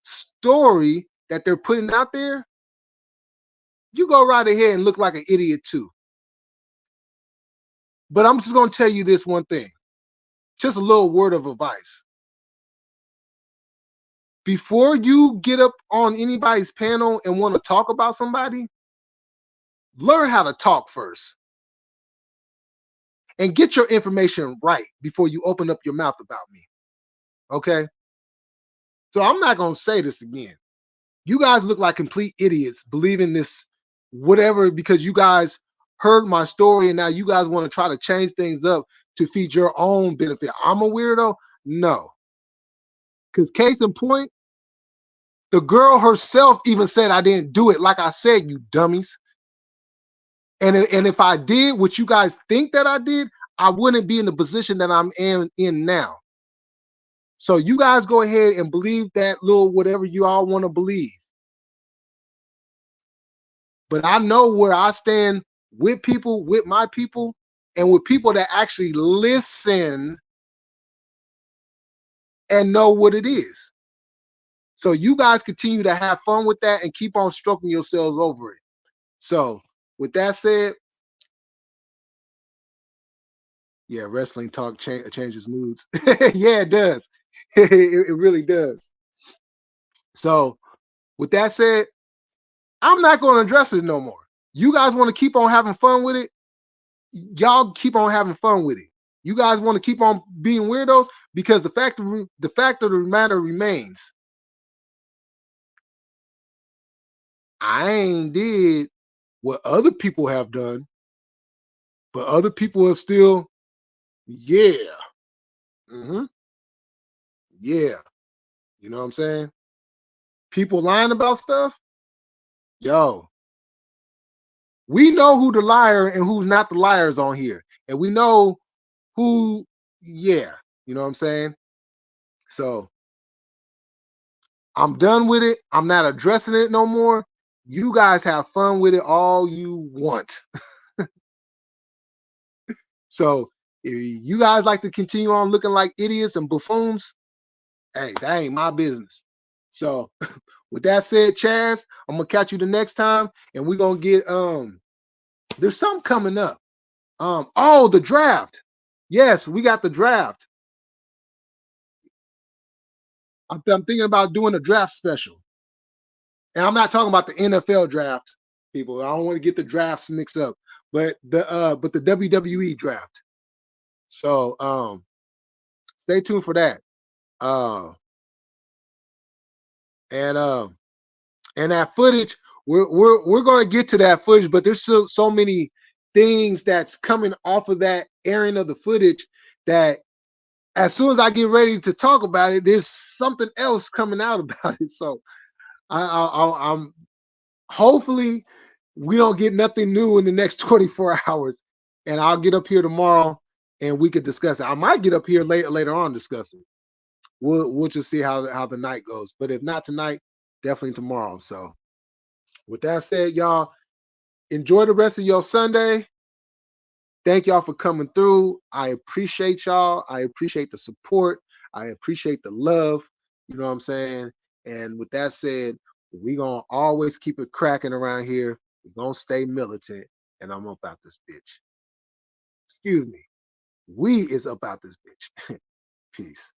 story that they're putting out there, you go right ahead and look like an idiot too. But I'm just going to tell you this one thing, just a little word of advice. Before you get up on anybody's panel and want to talk about somebody, learn how to talk first and get your information right before you open up your mouth about me. Okay? So I'm not going to say this again. You guys look like complete idiots believing this whatever because you guys heard my story and now you guys want to try to change things up to feed your own benefit. I'm a weirdo? No. Because case in point, the girl herself even said I didn't do it. Like I said, you dummies. And if I did what you guys think that I did, I wouldn't be in the position that I'm in now. So you guys go ahead and believe that little whatever you all want to believe. But I know where I stand with people, with my people, and with people that actually listen and know what it is. So you guys continue to have fun with that and keep on stroking yourselves over it. So with that said, yeah, wrestling talk changes moods. Yeah, it does. It really does. So with that said, I'm not going to address it no more. You guys want to keep on having fun with it? Y'all keep on having fun with it. You guys want to keep on being weirdos because the fact of the matter remains. I ain't did what other people have done, but other people have still, yeah, yeah. You know what I'm saying? People lying about stuff. Yo, we know who the liar and who's not the liars on here, and we know who. Yeah, you know what I'm saying. So I'm done with it. I'm not addressing it no more. You guys have fun with it all you want. So if you guys like to continue on looking like idiots and buffoons, hey, that ain't my business. So with that said, Chaz, I'm gonna catch you the next time, and we're gonna get there's something coming up. Oh, the draft. Yes, we got the draft. I'm thinking about doing a draft special. And I'm not talking about the NFL draft, people. I don't want to get the drafts mixed up, but the WWE draft. So stay tuned for that. Uh and and that footage, we're gonna get to that footage, but there's so many things that's coming off of that airing of the footage that as soon as I get ready to talk about it, there's something else coming out about it. So I'm hopefully we don't get nothing new in the next 24 hours, and I'll get up here tomorrow and we could discuss it. I might get up here later on discuss it. We'll just see how the night goes. But if not tonight, definitely tomorrow. So with that said, y'all enjoy the rest of your Sunday. Thank y'all for coming through. I appreciate y'all. I appreciate the support. I appreciate the love. You know what I'm saying? And with that said, we gonna always keep it cracking around here. We're gonna stay militant, and I'm about this bitch. Excuse me. We is about this bitch. Peace.